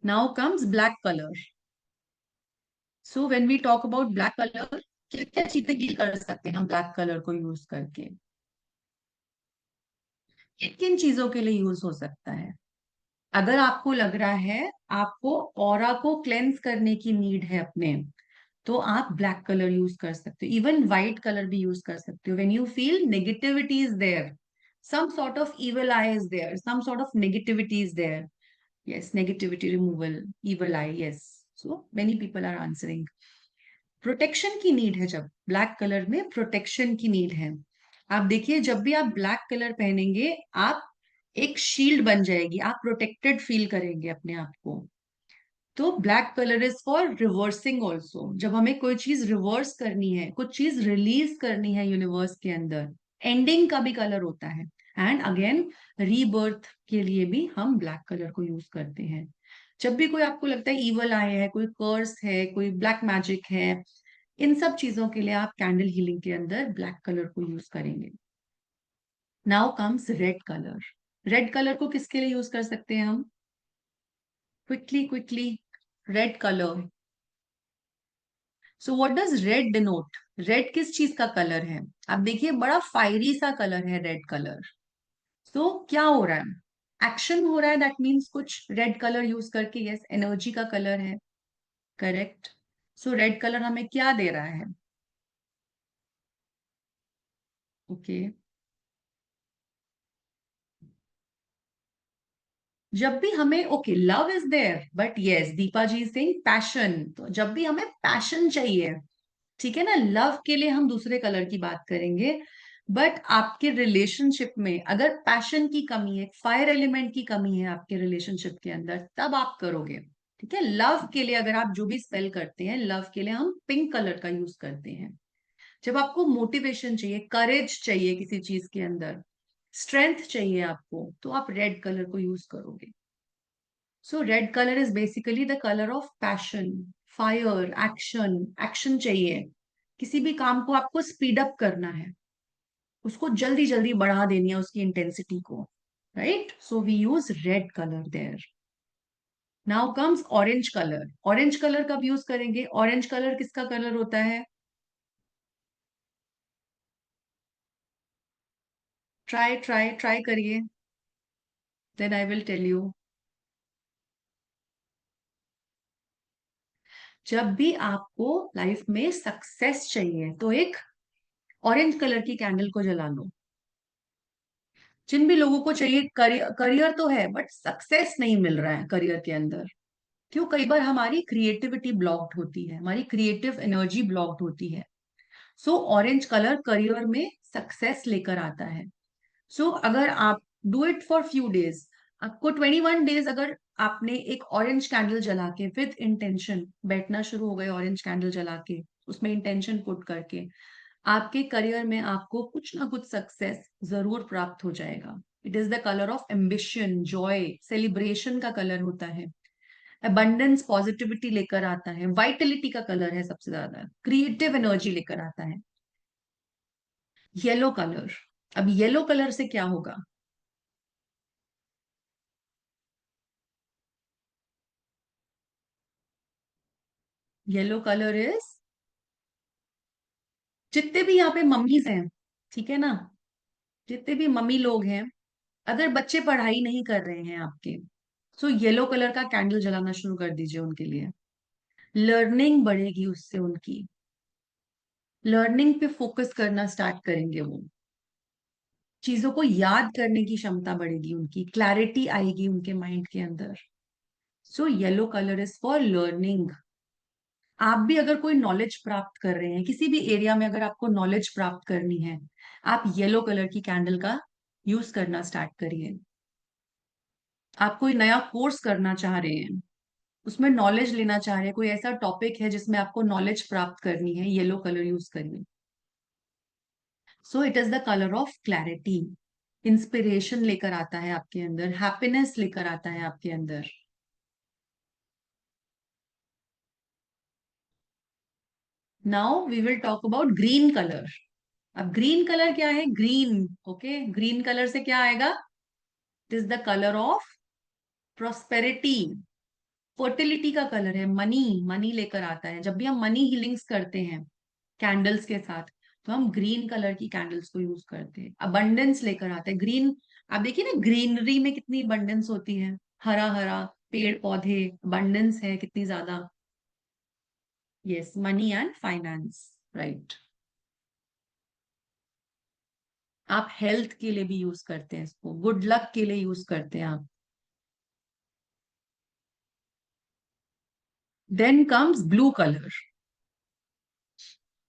Now comes black colour. So when we talk about black colour, क्या क्या चीजें डील कर सकते हैं हम ब्लैक कलर को यूज करके? किन किन चीजों के लिए यूज हो सकता है? अगर आपको लग रहा है आपको ऑरा को क्लेंस करने की नीड है अपने, तो आप ब्लैक कलर यूज कर सकते हो. इवन व्हाइट कलर भी यूज कर सकते हो. When you feel negativity is there, some sort of evil eye is there, some sort of negativity is there. Yes, negativity removal, evil eye, yes. So many people are answering. Protection की need है, जब black colour में protection की need है. आप देखिए, जब भी आप ब्लैक कलर पहनेंगे, आप एक शील्ड बन जाएगी, आप प्रोटेक्टेड फील करेंगे अपने आप को. तो black colour is for reversing also. जब हमें कोई चीज रिवर्स करनी है, कुछ चीज रिलीज करनी है यूनिवर्स के अंदर, एंडिंग का भी कलर होता है. एंड अगेन रीबर्थ के लिए भी हम ब्लैक कलर को यूज करते हैं. जब भी कोई आपको लगता है ईवल आए है, कोई कर्स है, कोई ब्लैक मैजिक है, इन सब चीजों के लिए आप कैंडल हीलिंग के अंदर ब्लैक कलर को यूज करेंगे. Now comes red colour. Red colour को किसके लिए यूज कर सकते हैं हम? Quickly quickly, red colour. So what does red denote? Red किस चीज का कलर है? आप देखिए, बड़ा फायरी सा कलर है रेड कलर. सो क्या हो रहा है? एक्शन हो रहा है. दैट मीन्स कुछ रेड कलर यूज करके. यस, एनर्जी का कलर है. करेक्ट. सो रेड कलर हमें क्या दे रहा है? ओके, जब भी हमें, okay, love is there, but yes, Deepa ji saying passion. तो जब भी हमें पैशन चाहिए, ठीक है ना, लव के लिए हम दूसरे कलर की बात करेंगे. बट आपके रिलेशनशिप में अगर पैशन की कमी है, फायर एलिमेंट की कमी है आपके रिलेशनशिप के अंदर, तब आप करोगे. ठीक है, लव के लिए अगर आप जो भी स्पेल करते हैं, लव के लिए हम पिंक कलर का यूज करते हैं. जब आपको मोटिवेशन चाहिए, करेज चाहिए किसी चीज के अंदर, स्ट्रेंथ चाहिए आपको, तो आप रेड कलर को यूज करोगे. So red colour is basically the colour of passion, fire, action. Action चाहिए, किसी भी काम को आपको स्पीड अप करना है, उसको जल्दी जल्दी बढ़ा देनी है उसकी इंटेंसिटी को. Right? So we use red colour there. Now comes orange colour. Orange colour कब यूज करेंगे? ऑरेंज कलर किसका कलर होता है? ट्राई ट्राई ट्राई करिए, then I will tell you. जब भी आपको लाइफ में सक्सेस चाहिए, तो एक ऑरेंज कलर की कैंडल को जला लो. जिन भी लोगों को चाहिए, करियर करियर तो है बट सक्सेस नहीं मिल रहा है करियर के अंदर, क्यों? कई बार हमारी क्रिएटिविटी ब्लॉक्ड होती है, हमारी क्रिएटिव एनर्जी ब्लॉक्ड होती है. सो ऑरेंज कलर करियर में सक्सेस लेकर आता है. सो अगर आप do it for few days, आपको 21 डेज अगर आपने एक ऑरेंज कैंडल जला के विथ इंटेंशन बैठना शुरू हो गए, ऑरेंज कैंडल जला के उसमें इंटेंशन पुट करके, आपके करियर में आपको कुछ ना कुछ सक्सेस जरूर प्राप्त हो जाएगा. It is the colour of ambition, Joy, celebration का कलर होता है. अबंडेंस, पॉजिटिविटी लेकर आता है. वाइटलिटी का कलर है, सबसे ज्यादा क्रिएटिव एनर्जी लेकर आता है. Yellow colour. अब येलो कलर से क्या होगा? येलो कलर इज, जितने भी यहाँ पे मम्मीज हैं, ठीक है ना, जितने भी मम्मी लोग हैं, अगर बच्चे पढ़ाई नहीं कर रहे हैं आपके, सो येलो कलर का कैंडल जलाना शुरू कर दीजिए उनके लिए। लर्निंग बढ़ेगी उससे, उनकी लर्निंग पे फोकस करना स्टार्ट करेंगे वो, चीजों को याद करने की क्षमता बढ़ेगी उनकी, क्लैरिटी आएगी उनके माइंड के अंदर। So yellow colour is for learning. आप भी अगर कोई नॉलेज प्राप्त कर रहे हैं किसी भी एरिया में, अगर आपको नॉलेज प्राप्त करनी है, आप येलो कलर की कैंडल का यूज करना स्टार्ट करिए। आप कोई नया कोर्स करना चाह रहे हैं, उसमें नॉलेज लेना चाह रहे हैं, कोई ऐसा टॉपिक है जिसमें आपको नॉलेज प्राप्त करनी है, येलो कलर यूज करिए। So it is the colour of clarity. Inspiration लेकर आता है आपके अंदर, हैप्पीनेस लेकर आता है आपके अंदर। Now we will talk about green colour. अब ग्रीन कलर क्या है? ग्रीन, ओके, ग्रीन कलर से क्या आएगा? It is the colour of prosperity, fertility का कलर है, मनी, मनी लेकर आता है। जब भी हम मनी हीलिंग्स करते हैं कैंडल्स के साथ, तो हम ग्रीन कलर की कैंडल्स को यूज करते हैं। अबंडेंस लेकर आता है ग्रीन। आप देखिए ना, ग्रीनरी में कितनी अबंडेंस होती है, हरा हरा पेड़ पौधे, अबंडेंस है कितनी ज्यादा। Yes, money and finance, right. आप हेल्थ के लिए भी यूज करते हैं इसको, गुड लक के लिए यूज करते हैं आप। Then comes blue colour.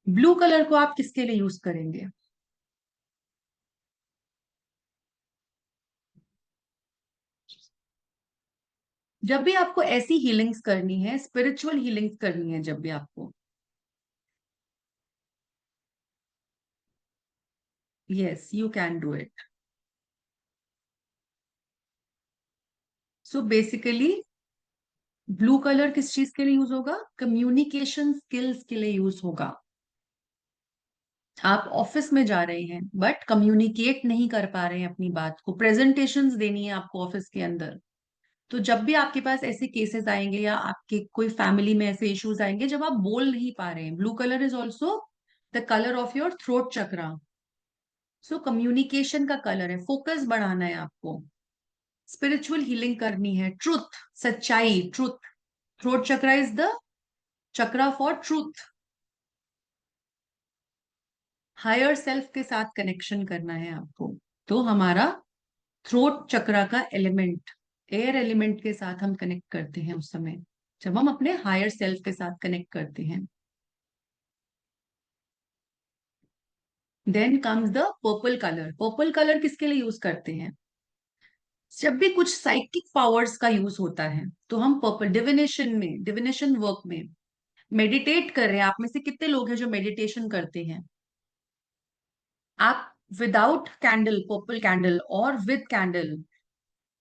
Blue colour को आप किसके लिए यूज करेंगे? जब भी आपको ऐसी हीलिंग्स करनी है, स्पिरिचुअल हीलिंग्स करनी है, जब भी आपको, yes you can do it. So basically blue colour किस चीज के लिए यूज होगा? कम्युनिकेशन स्किल्स के लिए यूज होगा। आप ऑफिस में जा रहे हैं बट कम्युनिकेट नहीं कर पा रहे हैं अपनी बात को, प्रेजेंटेशंस देनी है आपको ऑफिस के अंदर, तो जब भी आपके पास ऐसे केसेस आएंगे या आपके कोई फैमिली में ऐसे इश्यूज आएंगे जब आप बोल नहीं पा रहे हैं, blue colour is also the colour of your throat chakra. So communication का कलर है, फोकस बढ़ाना है आपको, स्पिरिचुअल हीलिंग करनी है, ट्रुथ, सच्चाई, truth. Throat chakra is the chakra for truth. Higher self के साथ कनेक्शन करना है आपको। तो हमारा थ्रोट चक्रा का एलिमेंट, एयर एलिमेंट के साथ हम कनेक्ट करते हैं उस समय, जब हम अपने हायर सेल्फ के साथ कनेक्ट करते हैं। Then comes the purple colour. Purple colour किसके लिए यूज करते हैं? जब भी कुछ साइकिक पावर्स का यूज होता है तो हम पर्पल, डिविनेशन में, डिविनेशन वर्क में मेडिटेट कर रहे हैं। आप में से कितने लोग हैं जो मेडिटेशन करते हैं? आप विदाउट कैंडल, पर्पल कैंडल, और विद कैंडल,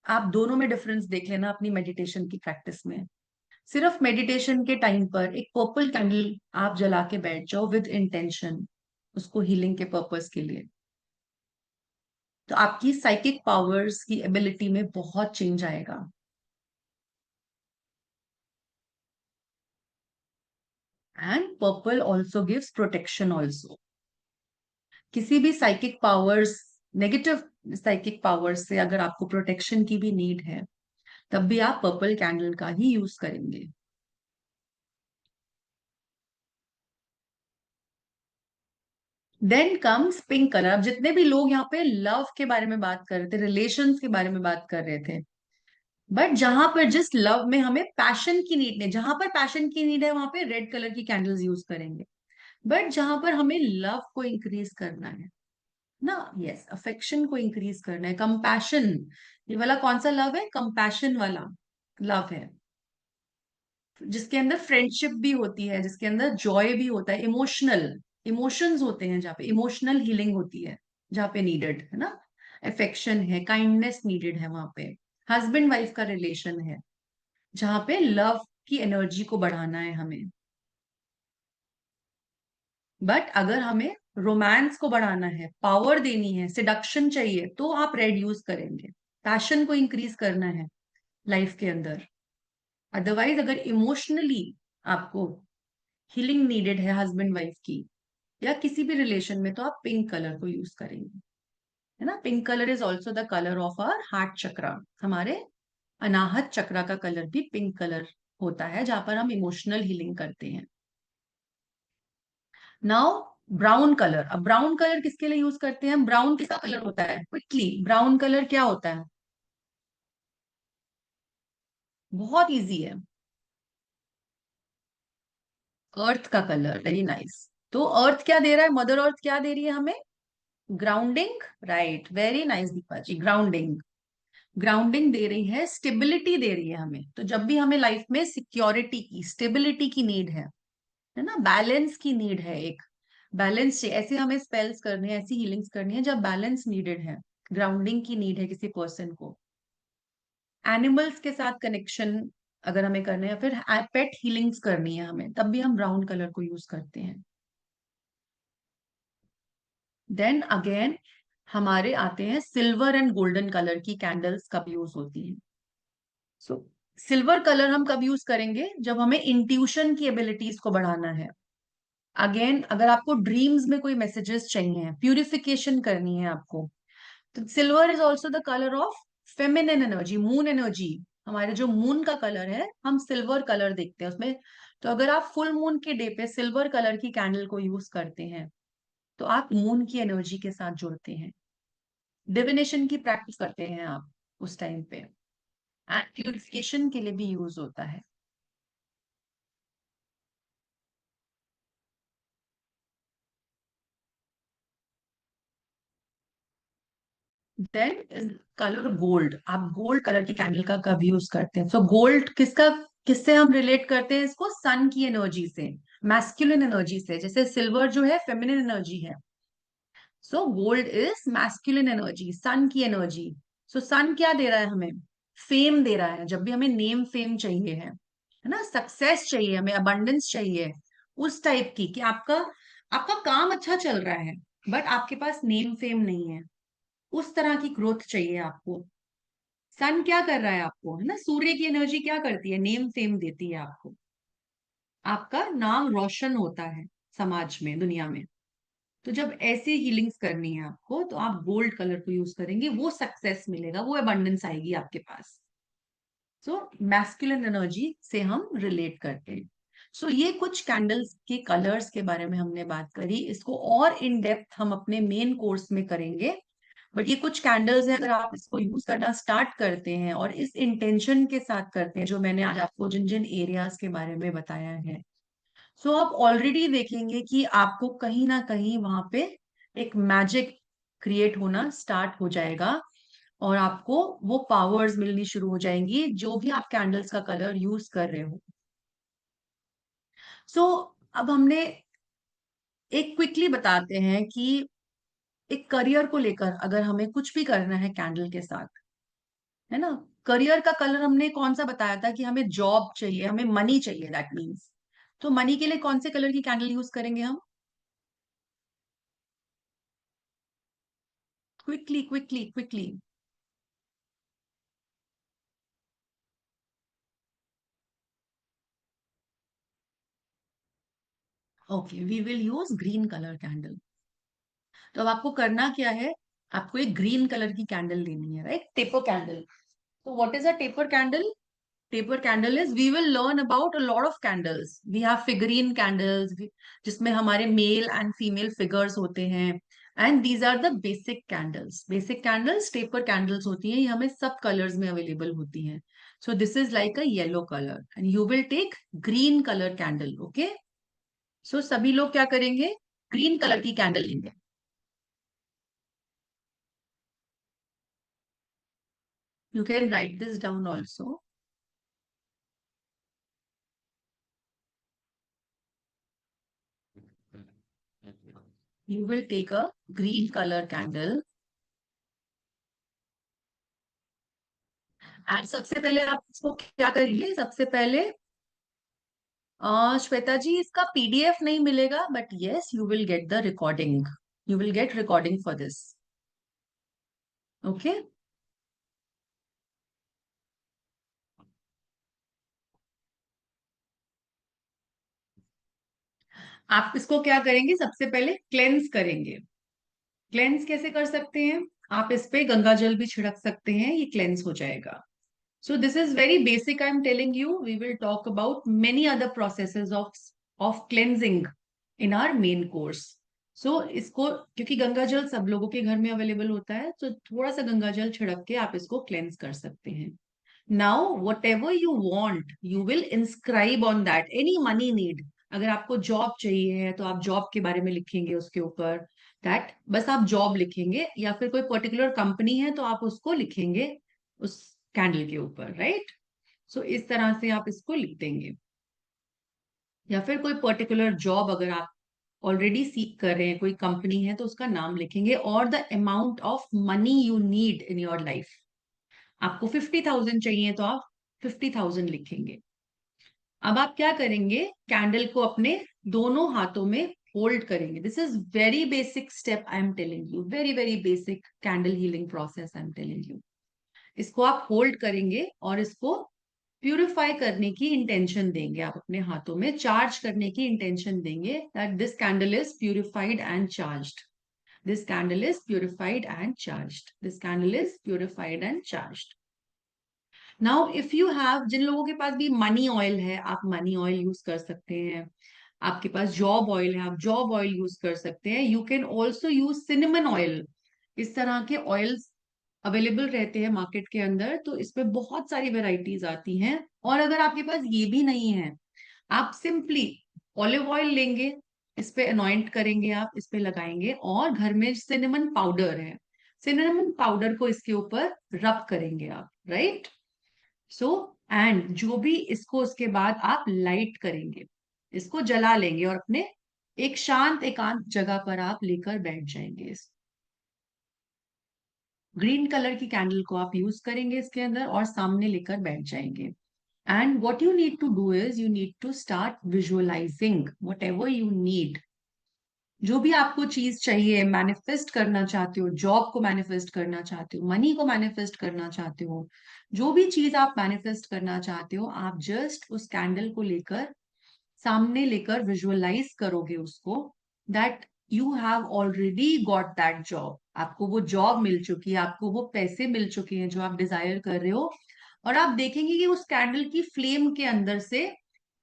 आप दोनों में डिफरेंस देख लेना अपनी मेडिटेशन की प्रैक्टिस में। सिर्फ मेडिटेशन के टाइम पर एक पर्पल कैंडल आप जला के बैठ जाओ विद इंटेंशन, उसको हीलिंग के पर्पस के लिए, तो आपकी साइकिक पावर्स की एबिलिटी में बहुत चेंज आएगा। And purple also gives protection also. किसी भी psychic powers, negative psychic powers से अगर आपको प्रोटेक्शन की भी नीड है, तब भी आप पर्पल कैंडल का ही यूज करेंगे। Then comes pink colour. अब जितने भी लोग यहाँ पे लव के बारे में बात कर रहे थे, रिलेशंस के बारे में बात कर रहे थे, बट जहां पर जिस लव में हमें पैशन की नीड है, जहां पर पैशन की नीड है वहां पे रेड कलर की कैंडल्स यूज करेंगे। बट जहां पर हमें लव को इंक्रीज करना है ना, यस, अफेक्शन को इंक्रीज करना है, कंपैशन, ये वाला कौन सा लव है? कंपैशन वाला लव है, जिसके अंदर फ्रेंडशिप भी होती है, जिसके अंदर जॉय भी होता है, इमोशनल, इमोशंस होते हैं, जहाँ पे इमोशनल हीलिंग होती है, जहाँ पे नीडेड है ना, अफेक्शन है, काइंडनेस नीडेड है वहां पे, हस्बैंड वाइफ का रिलेशन है, जहाँ पे लव की एनर्जी को बढ़ाना है हमें। बट अगर हमें रोमांस को बढ़ाना है, पावर देनी है, सिडक्शन चाहिए, तो आप रेड यूज करेंगे। पैशन को इंक्रीज करना है लाइफ के अंदर। अदरवाइज अगर इमोशनली आपको हीलिंग नीडेड है हस्बैंड वाइफ की या किसी भी रिलेशन में, तो आप पिंक कलर को यूज करेंगे, है ना। Pink colour is also the colour of our heart chakra. हमारे अनाहत चक्रा का कलर भी पिंक कलर होता है, जहां पर हम इमोशनल हीलिंग करते हैं। Now brown colour. अब ब्राउन कलर किसके लिए यूज करते हैं हम? ब्राउन किसका कलर होता है? क्विकली, ब्राउन कलर क्या होता है? बहुत इजी है, अर्थ का कलर। Very nice. तो अर्थ क्या दे रहा है? मदर अर्थ क्या दे रही है हमें? Grounding. Right, very nice Deepa ji, grounding. Grounding दे रही है, स्टेबिलिटी दे रही है हमें। तो जब भी हमें लाइफ में सिक्योरिटी की, स्टेबिलिटी की नीड है ना, बैलेंस की नीड है, एक बैलेंस चाहिए, ऐसे हमें स्पेल्स करने हैं, ऐसी हीलिंग्स करनी है जब बैलेंस नीडेड है, ग्राउंडिंग की नीड है किसी पर्सन को। एनिमल्स के साथ कनेक्शन अगर हमें करना है, या फिर पेट हीलिंग्स करनी है हमें, तब भी हम ब्राउन कलर को यूज करते हैं। देन अगेन हमारे आते हैं सिल्वर एंड गोल्डन कलर की कैंडल्स कब यूज होती हैं। सो सिल्वर कलर हम कब यूज करेंगे? जब हमें इंट्यूशन की एबिलिटीज को बढ़ाना है। अगेन अगर आपको ड्रीम्स में कोई मैसेजेस चाहिए, प्यूरिफिकेशन करनी है आपको, तो silver is also the colour of feminine energy, moon energy. हमारे जो मून का कलर है, हम सिल्वर कलर देखते हैं उसमें। तो अगर आप फुल मून के डे पे सिल्वर कलर की कैंडल को यूज करते हैं, तो आप मून की एनर्जी के साथ जुड़ते हैं, डिविनेशन की प्रैक्टिस करते हैं आप उस टाइम पे। एंड प्यूरिफिकेशन के लिए भी यूज होता है। Then colour gold. आप गोल्ड कलर की कैंडल का कब यूज करते हैं? सो गोल्ड किसका, किससे हम रिलेट करते हैं इसको? सन की एनर्जी से, मैस्कुलिन एनर्जी से। जैसे सिल्वर जो है फेमिनिन एनर्जी है, so gold is masculine energy, sun की एनर्जी। सो सन क्या दे रहा है हमें? फेम दे रहा है। जब भी हमें नेम फेम चाहिए है ना, सक्सेस चाहिए, हमें अबंडेंस चाहिए, उस टाइप की, कि आपका आपका काम अच्छा चल रहा है बट आपके पास नेम फेम नहीं है, उस तरह की ग्रोथ चाहिए आपको। सन क्या कर रहा है आपको, है ना, सूर्य की एनर्जी क्या करती है? नेम फेम देती है आपको, आपका नाम रोशन होता है समाज में, दुनिया में। तो जब ऐसी हीलिंग्स करनी है आपको, तो आप गोल्ड कलर को यूज करेंगे, वो सक्सेस मिलेगा, वो अबंडेंस आएगी आपके पास। सो मैस्कुलिन एनर्जी से हम रिलेट करते हैं। सो ये कुछ कैंडल्स के कलर्स के बारे में हमने बात करी। इसको और इन डेप्थ हम अपने मेन कोर्स में करेंगे। बट ये कुछ कैंडल्स हैं, अगर आप इसको यूज करना स्टार्ट करते हैं और इस इंटेंशन के साथ करते हैं जो मैंने आज आपको जिन जिन एरियाज के बारे में बताया है, सो आप ऑलरेडी देखेंगे कि आपको कहीं ना कहीं वहां पे एक मैजिक क्रिएट होना स्टार्ट हो जाएगा, और आपको वो पावर्स मिलनी शुरू हो जाएंगी जो भी आप कैंडल्स का कलर यूज कर रहे हो। सो अब हमने एक क्विकली बताते हैं कि एक करियर को लेकर अगर हमें कुछ भी करना है कैंडल के साथ, है ना, करियर का कलर हमने कौन सा बताया था? कि हमें जॉब चाहिए, हमें मनी चाहिए, दैट मीन्स। तो मनी के लिए कौन से कलर की कैंडल यूज करेंगे हम? Quickly quickly quickly. Okay, we will use green colour candle. तो अब आपको करना क्या है? आपको एक ग्रीन कलर की कैंडल लेनी है, राइट, टेपर कैंडल। तो what is a taper candle? Taper candle is, we will learn about a lot of candles. We have figurine candles जिसमें हमारे मेल एंड फीमेल फिगर्स होते हैं, and these are the basic candles. Basic candles taper candles होती हैं, ये हमें सब colours में अवेलेबल होती हैं। So this is like a yellow colour and you will take green colour candle. Okay, so सभी लोग क्या करेंगे? ग्रीन कलर की कैंडल लेंगे। You can write this down also. You will take a green color candle, and सबसे पहले आप इसको क्या करेंगे? सबसे पहले श्वेता जी, इसका पीडीएफ नहीं मिलेगा, but yes you will get the recording, you will get recording for this. Okay, आप इसको क्या करेंगे, सबसे पहले क्लेंस करेंगे। क्लेंस कैसे कर सकते हैं, आप इस पे गंगा जल भी छिड़क सकते हैं, ये क्लेंस हो जाएगा। So this is very basic. I'm telling you. We will talk about many other processes of cleansing in our main course. So इसको, क्योंकि गंगा जल सब लोगों के घर में अवेलेबल होता है, तो थोड़ा सा गंगा जल छिड़क के आप इसको क्लेंस कर सकते हैं। Now whatever you want, you will inscribe on that. Any money need. अगर आपको जॉब चाहिए है तो आप जॉब के बारे में लिखेंगे उसके ऊपर, दैट बस आप जॉब लिखेंगे, या फिर कोई पर्टिकुलर कंपनी है तो आप उसको लिखेंगे उस कैंडल के ऊपर, राइट। सो इस तरह से आप इसको लिख देंगे। या फिर कोई पर्टिकुलर जॉब अगर आप ऑलरेडी सीख कर रहे हैं, कोई कंपनी है तो उसका नाम लिखेंगे, और the amount of money you need in your life. आपको 50,000 चाहिए तो आप 50,000 लिखेंगे। अब आप क्या करेंगे, कैंडल को अपने दोनों हाथों में होल्ड करेंगे। This is very basic step I am telling you, very very basic candle healing process I am telling you. इसको आप होल्ड करेंगे और इसको प्यूरिफाई करने की इंटेंशन देंगे, आप अपने हाथों में चार्ज करने की इंटेंशन देंगे, that this candle is purified and charged, this candle is purified and charged, this candle is purified and charged. Now if you have, जिन लोगों के पास भी मनी ऑयल है, आप मनी ऑयल यूज कर सकते हैं। आपके पास जॉब ऑयल है, आप जॉब ऑयल यूज कर सकते हैं। You can also use cinnamon oil. इस तरह के ऑयल्स अवेलेबल रहते हैं मार्केट के अंदर, तो इसमें बहुत सारी वेराइटीज आती हैं। और अगर आपके पास ये भी नहीं है, आप सिंपली ऑलिव ऑयल लेंगे, इस पे अनॉइंट करेंगे, आप इस पे लगाएंगे, और घर में सिनेमन पाउडर है, सिनेमन पाउडर को इसके ऊपर रब करेंगे आप, राइट। सो एंड जो भी इसको उसके बाद आप लाइट करेंगे, इसको जला लेंगे और अपने एक शांत एकांत जगह पर आप लेकर बैठ जाएंगे। ग्रीन कलर की कैंडल को आप यूज करेंगे इसके अंदर और सामने लेकर बैठ जाएंगे। And what you need to do is you need to start visualising whatever you need. जो भी आपको चीज चाहिए, मैनिफेस्ट करना चाहते हो, जॉब को मैनिफेस्ट करना चाहते हो, मनी को मैनिफेस्ट करना चाहते हो, जो भी चीज आप मैनिफेस्ट करना चाहते हो, आप जस्ट उस कैंडल को लेकर सामने लेकर विजुअलाइज करोगे उसको, that you have already got that job. आपको वो जॉब मिल चुकी है, आपको वो पैसे मिल चुके हैं जो आप डिजायर कर रहे हो। और आप देखेंगे कि उस कैंडल की फ्लेम के अंदर से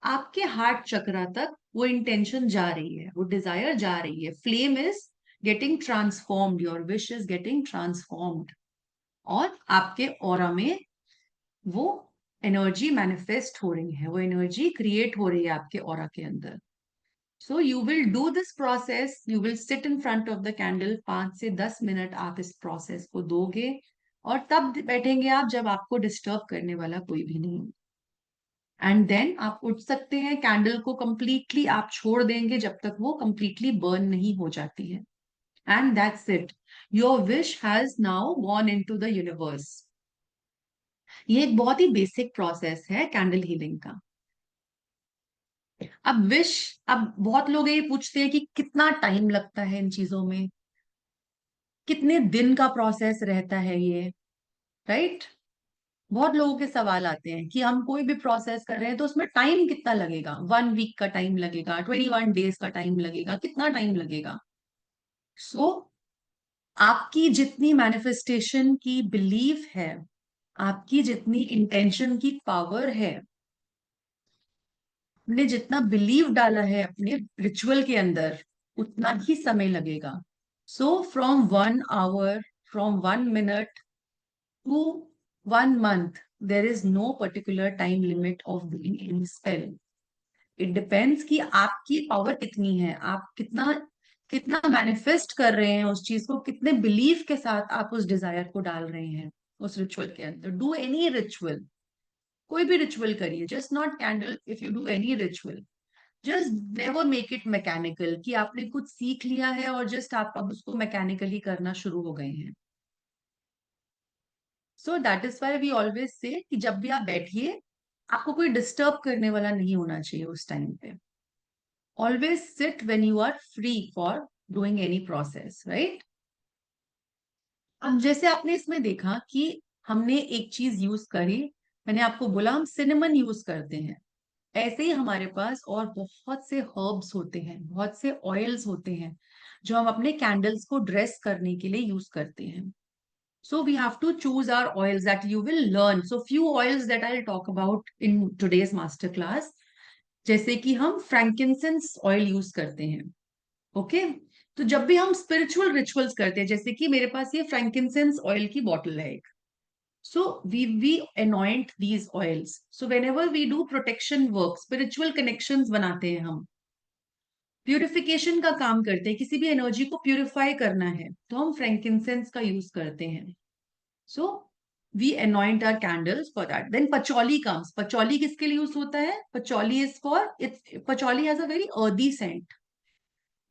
आपके हार्ट चक्रा तक वो इंटेंशन जा रही है, वो डिजायर जा रही है। Flame is getting transformed, your wish is getting transformed, और आपके ऑरा में वो एनर्जी मैनिफेस्ट हो रही है, वो एनर्जी क्रिएट हो रही है आपके ऑरा के अंदर। So you will do this process, you will sit in front of the candle, 5 से 10 मिनट आप इस प्रोसेस को दोगे, और तब बैठेंगे आप जब आपको डिस्टर्ब करने वाला कोई भी नहीं। एंड देन आप उठ सकते हैं, कैंडल को कंप्लीटली आप छोड़ देंगे जब तक वो कंप्लीटली बर्न नहीं हो जाती है। And that's it, your wish has now gone into the universe. ये एक बहुत ही बेसिक प्रोसेस है कैंडल हीलिंग का। अब विश, अब बहुत लोग ये पूछते हैं कि कितना टाइम लगता है इन चीजों में, कितने दिन का प्रोसेस रहता है ये, राइट। बहुत लोगों के सवाल आते हैं कि हम कोई भी प्रोसेस कर रहे हैं तो उसमें टाइम कितना लगेगा, 1 वीक का टाइम लगेगा, 21 डेज का टाइम लगेगा, कितना टाइम लगेगा। सो आपकी जितनी मैनिफेस्टेशन की बिलीफ है, आपकी जितनी इंटेंशन की पावर है, आपने जितना बिलीव डाला है अपने रिचुअल के अंदर, उतना ही समय लगेगा। So from 1 hour, from 1 minute to 1 month, there is no particular time limit of doing any spell. It depends कि आपकी पावर कितनी है, आप कितना कितना मैनिफेस्ट कर रहे हैं उस चीज को, कितने बिलीफ के साथ आप उस डिजायर को डाल रहे हैं उस रिचुअल के अंदर। डू एनी रिचुअल, कोई भी रिचुअल करिए, just not candle, if you do any ritual, just never make it mechanical कि आपने कुछ सीख लिया है और जस्ट आप अब उसको मैकेनिकली करना शुरू हो गए हैं। So that is why we always say कि जब भी आप बैठिए, आपको कोई डिस्टर्ब करने वाला नहीं होना चाहिए उस टाइम पे। Always sit when you are free for doing any process, right. अब जैसे आपने इसमें देखा कि हमने एक चीज यूज करी, मैंने आपको बोला हम सिनेमन यूज करते हैं, ऐसे ही हमारे पास और बहुत से हर्ब्स होते हैं, बहुत से ऑयल्स होते हैं जो हम अपने कैंडल्स को ड्रेस करने के लिए यूज करते हैं. So we have to choose our oils that you will learn. So few oils that I'll talk about in today's master class. जैसे कि हम फ्रैंकिंसेंस ऑयल यूज करते हैं. ओके. तो जब भी हम स्पिरिचुअल रिचुअल्स करते हैं, जैसे कि मेरे पास ये फ्रैंकिंसेंस ऑयल की बॉटल है एक. So we anoint these oils. So whenever we do protection work, spiritual connections बनाते हैं हम, प्यूरिफिकेशन का काम करते हैं, किसी भी एनर्जी को प्यूरिफाई करना है तो हम फ्रैंकिंसेंस का यूज करते हैं. So we anoint our candles for that. Then patchouli comes. Patchouli किसके लिए यूज होता है? Patchouli is for it's patchouli has a very earthy scent.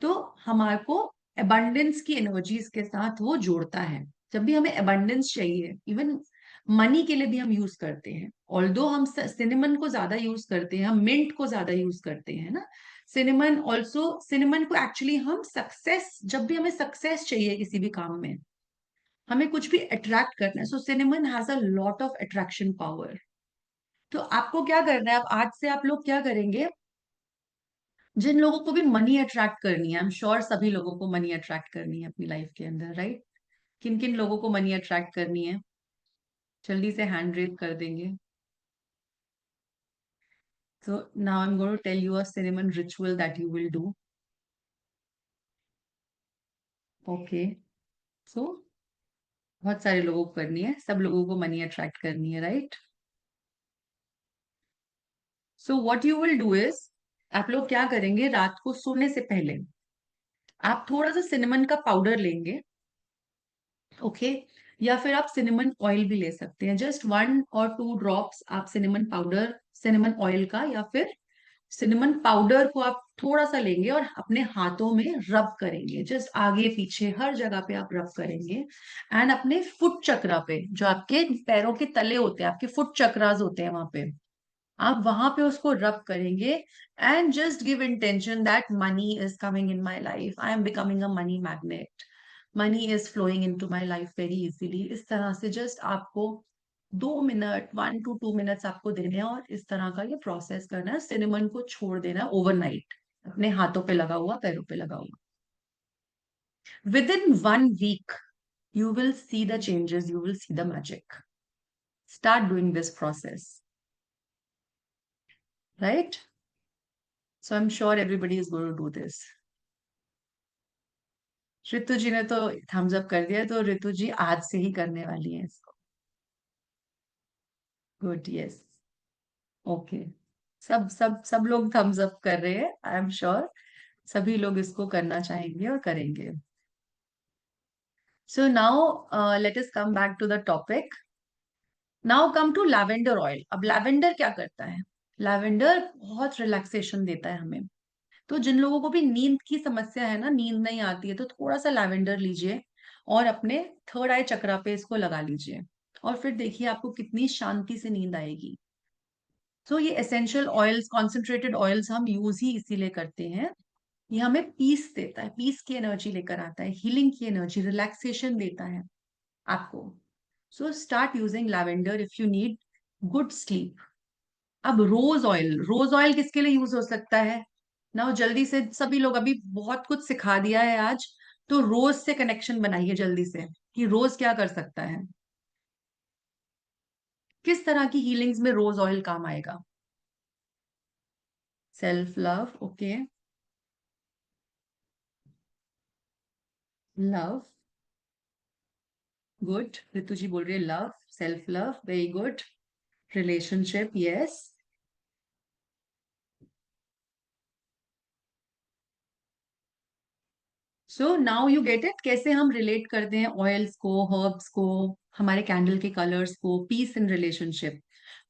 तो हमारे को abundance की एनर्जीज के साथ वो जोड़ता है. जब भी हमें abundance चाहिए, इवन मनी के लिए भी हम यूज करते हैं. ऑल्दो हम सिनेमन को ज्यादा यूज करते हैं, हम मिंट को ज्यादा यूज करते हैं ना. सिनेमन को एक्चुअली हम सक्सेस, जब भी हमें सक्सेस चाहिए किसी भी काम में, हमें कुछ भी अट्रैक्ट करना है, so cinnamon has a lot of attraction power. तो आपको क्या करना है, अब आज से आप लोग क्या करेंगे, जिन लोगों को भी मनी अट्रैक्ट करनी है, आई एम श्योर सभी लोगों को मनी अट्रैक्ट करनी है अपनी लाइफ के अंदर, राइट? किन किन लोगों को मनी अट्रैक्ट करनी है, जल्दी से हैंड रेज कर देंगे. So now I'm going to tell you a cinnamon ritual that you will do. Okay. So बहुत सारे लोगों को करनी है, सब लोगों को मनी अट्रैक्ट करनी है, right? So what you will do is, आप लोग क्या करेंगे, रात को सोने से पहले आप थोड़ा सा सिनेमन का पाउडर लेंगे. ओके. या फिर आप सिनेमन ऑयल भी ले सकते हैं, जस्ट 1 or 2 ड्रॉप्स आप सिनेमन पाउडर, सिनेमन ऑयल का, या फिर सिनेमन पाउडर को आप थोड़ा सा लेंगे और अपने हाथों में रब करेंगे, जस्ट आगे पीछे हर जगह पे आप रब करेंगे. एंड अपने फुट चक्रा पे, जो आपके पैरों के तले होते हैं, आपके फुट चक्रास होते हैं वहां पे, आप वहां पे उसको रब करेंगे. And just give intention that money is coming in my life, I am becoming a money magnet, money is flowing in to my life very easily. इस तरह से जस्ट आपको 2 मिनट, 1 to 2 मिनट्स आपको देने हैं और इस तरह का ये प्रोसेस करना है. सिनेमन को छोड़ देना है ओवरनाइट, अपने हाथों पे लगा हुआ, पैरों पे लगा हुआ. With in 1 week you will see the changes, you will see the magic. Start doing this process, right? So I'm sure everybody is going to do this. ऋतु जी ने तो थम्स अप कर दिया, तो ऋतु जी आज से ही करने वाली है इसको. Good, yes. ओके. सब सब सब लोग थम्स अप कर रहे हैं, आई एम श्योर सभी लोग इसको करना चाहेंगे और करेंगे. So now let us come back to the topic. Now come to lavender oil. अब लैवेंडर क्या करता है, लैवेंडर बहुत रिलैक्सेशन देता है हमें. तो जिन लोगों को भी नींद की समस्या है ना, नींद नहीं आती है, तो थोड़ा सा लैवेंडर लीजिए और अपने थर्ड आई चक्रा पे इसको लगा लीजिए, और फिर देखिए आपको कितनी शांति से नींद आएगी. तो ये एसेंशियल ऑयल्स, कॉन्सेंट्रेटेड ऑयल्स हम यूज ही इसीलिए करते हैं. ये हमें पीस देता है, पीस की एनर्जी लेकर आता है, हीलिंग की एनर्जी, रिलैक्सेशन देता है आपको. So start using lavender if you need good sleep. अब रोज ऑयल, रोज ऑयल किसके लिए यूज हो सकता है ना, जल्दी से सभी लोग, अभी बहुत कुछ सिखा दिया है आज, तो रोज से कनेक्शन बनाइए जल्दी से कि रोज क्या कर सकता है, किस तरह की हीलिंग्स में रोज ऑयल काम आएगा. Self love, okay. Love, good. Ritu ji बोल रही है love, self love, very good. Relationship, yes. So now you get it, कैसे हम रिलेट करते हैं ऑयल्स को, हर्ब्स को, हमारे कैंडल के कलर्स को, पीस इन रिलेशनशिप.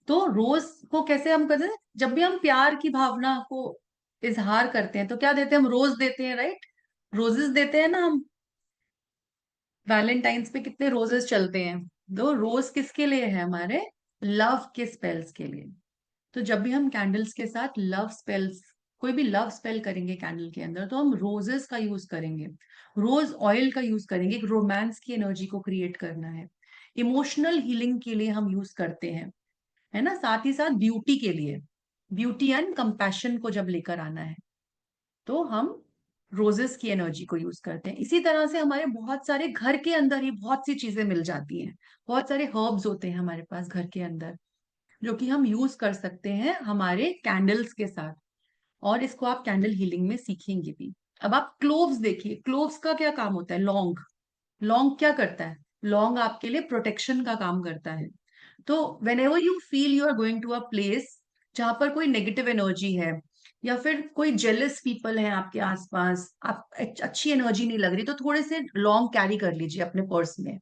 तो रोज को कैसे हम करते हैं, जब भी हम प्यार की भावना को इजहार करते हैं तो क्या देते हैं, हम रोज देते हैं, राइट? रोजेस देते हैं ना हम. वैलेंटाइंस पे कितने रोजेस चलते हैं. दो रोज किसके लिए है, हमारे लव के स्पेल्स के लिए. तो जब भी हम कैंडल्स के साथ लव स्पेल्स, कोई भी लव स्पेल करेंगे कैंडल के अंदर, तो हम रोजेस का यूज करेंगे, रोज ऑयल का यूज करेंगे. रोमांस की एनर्जी को क्रिएट करना है, इमोशनल हीलिंग के लिए हम यूज करते हैं, है ना, साथ ही साथ ब्यूटी के लिए. ब्यूटी एंड कंपैशन को जब लेकर आना है तो हम रोजेस की एनर्जी को यूज करते हैं। इसी तरह से हमारे बहुत सारे घर के अंदर ही बहुत सी चीजें मिल जाती हैं। बहुत सारे हर्ब्स होते हैं हमारे पास घर के अंदर जो कि हम यूज कर सकते हैं हमारे कैंडल्स के साथ। और इसको आप कैंडल हीलिंग में सीखेंगे भी। अब आप क्लोव्स देखिए, क्लोव्स का क्या काम होता है? लौंग। लौंग क्या करता है? लौंग आपके लिए प्रोटेक्शन का काम करता है। तो whenever you feel you are going to a place जहां पर कोई नेगेटिव एनर्जी है या फिर कोई जेलस पीपल है आपके आसपास, आप अच्छी एनर्जी नहीं लग रही, तो थोड़े से लौंग कैरी कर लीजिए अपने पर्स में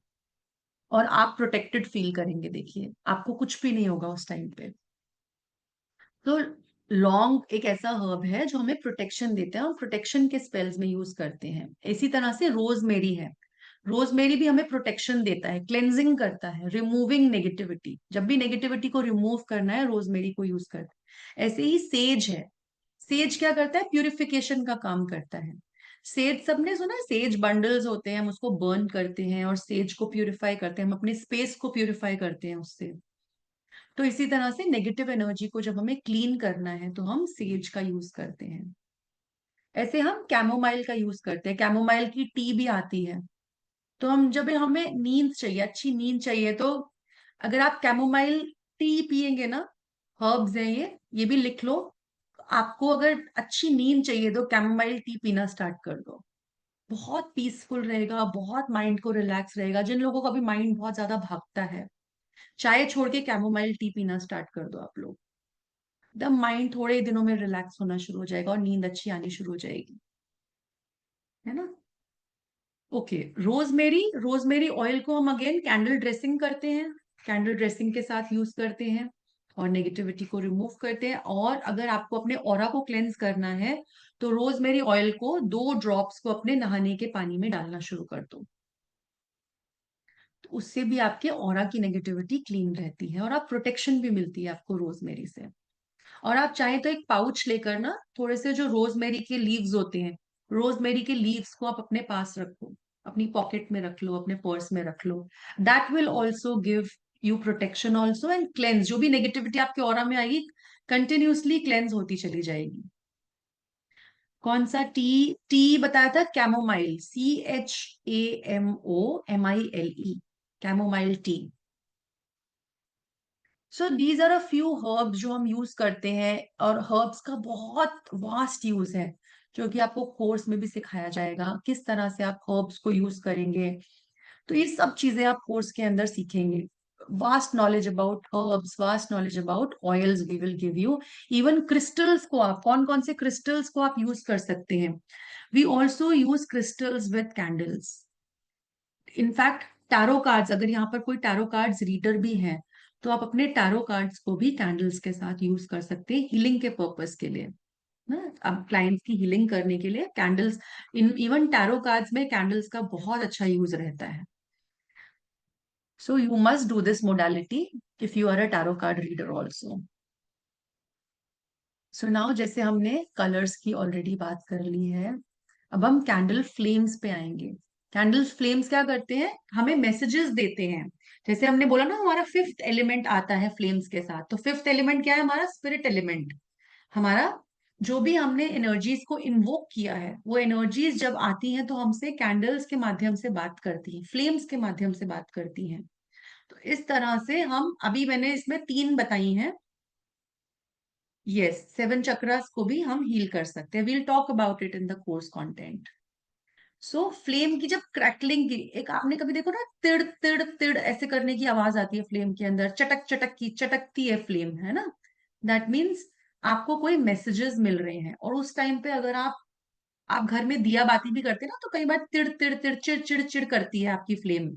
और आप प्रोटेक्टेड फील करेंगे। देखिए आपको कुछ भी नहीं होगा उस टाइम पे। तो लौंग एक ऐसा हर्ब है जो हमें प्रोटेक्शन देता है और प्रोटेक्शन के स्पेल्स में यूज करते हैं। इसी तरह से रोजमेरी है। रोजमेरी भी हमें प्रोटेक्शन देता है, क्लेंजिंग करता है, रिमूविंग नेगेटिविटी। जब भी नेगेटिविटी को रिमूव करना है रोजमेरी को यूज करते हैं। ऐसे ही सेज है। सेज क्या करता है? प्यूरिफिकेशन का काम करता है। सेज सबने सुना है, सेज बंडल्स होते हैं, हम उसको बर्न करते हैं और सेज को प्यूरिफाई करते हैं, हम अपने स्पेस को प्यूरिफाई करते हैं उससे। तो इसी तरह से नेगेटिव एनर्जी को जब हमें क्लीन करना है तो हम सेज का यूज करते हैं। ऐसे हम कैमोमाइल का यूज करते हैं। कैमोमाइल की टी भी आती है। तो हम जब हमें नींद चाहिए, अच्छी नींद चाहिए, तो अगर आप कैमोमाइल टी पियेंगे ना, हर्ब्स है ये भी लिख लो। आपको अगर अच्छी नींद चाहिए तो कैमोमाइल टी पीना स्टार्ट कर दो। बहुत पीसफुल रहेगा, बहुत माइंड को रिलैक्स रहेगा। जिन लोगों का भी माइंड बहुत ज्यादा भागता है, चाय छोड़ के कैमोमाइल टी पीना स्टार्ट कर दो आप लोग। द माइंड थोड़े ही दिनों में रिलैक्स होना शुरू हो जाएगा और नींद अच्छी आनी शुरू हो जाएगी। है ना? ओके। रोजमेरी, रोजमेरी ऑयल को हम अगेन कैंडल ड्रेसिंग करते हैं। कैंडल ड्रेसिंग के साथ यूज करते हैं और नेगेटिविटी को रिमूव करते हैं। और अगर आपको अपने ऑरा को क्लेंस करना है तो रोजमेरी ऑयल को 2 ड्रॉप्स को अपने नहाने के पानी में डालना शुरू कर दो। तो उससे भी आपके ऑरा की नेगेटिविटी क्लीन रहती है और आप प्रोटेक्शन भी मिलती है आपको रोजमेरी से। और आप चाहें तो एक पाउच लेकर ना, थोड़े से जो रोजमेरी के लीव्स होते हैं, रोजमेरी के लीव्स को आप अपने पास रखो, अपनी पॉकेट में रख लो, अपने पर्स में रख लो। That will also give you protection also and cleanse. जो भी नेगेटिविटी आपके ऑरा में आएगी कंटिन्यूसली क्लेंस होती चली जाएगी। कौन सा टी? टी बताया था chamomile, CHAMOMILE, chamomile tea. So these are a few herbs जो हम यूज करते हैं। और हर्ब्स का बहुत वास्ट यूज है जो कि आपको कोर्स में भी सिखाया जाएगा, किस तरह से आप हर्ब्स को यूज करेंगे। तो ये सब चीजें आप कोर्स के अंदर सीखेंगे। Vast knowledge about herbs, vast knowledge about oils we will give you. Even crystals को, आप कौन कौन से क्रिस्टल्स को आप यूज कर सकते हैं। We also use crystals with candles. In fact tarot cards, अगर यहाँ पर कोई टैरो कार्ड्स रीडर भी है तो आप अपने टैरो कार्ड्स को भी कैंडल्स के साथ यूज कर सकते हैं हीलिंग के पर्पस के लिए। ना, अब क्लाइंट्स की हीलिंग करने के लिए कैंडल्स, इवन टैरो कार्ड्स में कैंडल्स का बहुत अच्छा यूज रहता है। So you must do this modality if you are a tarot card reader also. So now, जैसे हमने कलर्स की ऑलरेडी बात कर ली है, अब हम कैंडल फ्लेम्स पे आएंगे। कैंडल फ्लेम्स क्या करते हैं? हमें मैसेजेस देते हैं। जैसे हमने बोला ना, हमारा फिफ्थ एलिमेंट आता है फ्लेम्स के साथ। तो फिफ्थ एलिमेंट क्या है? हमारा स्पिरिट एलिमेंट। हमारा जो भी हमने एनर्जीज को इन्वोक किया है, वो एनर्जीज जब आती हैं तो हमसे कैंडल्स के माध्यम से बात करती हैं, फ्लेम्स के माध्यम से बात करती हैं। तो इस तरह से हम, अभी मैंने इसमें 3 बताई हैं। यस, 7 चक्रास को भी हम हील कर सकते हैं। We'll talk about it in the course content. So flame की जब क्रैकलिंग की, एक आपने कभी देखो ना, तिड़ तिड़ तिड़ ऐसे करने की आवाज आती है फ्लेम के अंदर, चटक चटक की चटकती है फ्लेम, है ना? दैट मीन्स आपको कोई मैसेजेस मिल रहे हैं। और उस टाइम पे अगर आप घर में दिया बाती भी करते हैं ना, तो कई बार तिड़ तिड़ तिड़ चिड़ चिड़ चिड़ करती है आपकी फ्लेम।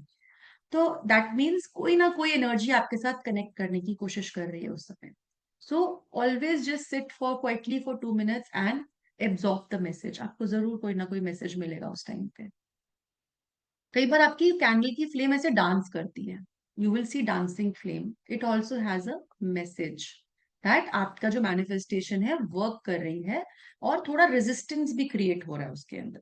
तो दैट मीन्स कोई ना कोई एनर्जी आपके साथ कनेक्ट करने की कोशिश कर रही है उस समय। So always just sit for quietly for 2 minutes and absorb the message. आपको जरूर कोई ना कोई मैसेज मिलेगा उस टाइम पे। कई बार आपकी कैंडल की फ्लेम ऐसे डांस करती है। You will see dancing flame, it also has a message that आपका जो मैनिफेस्टेशन है वर्क कर रही है और थोड़ा रेजिस्टेंस भी क्रिएट हो रहा है उसके अंदर।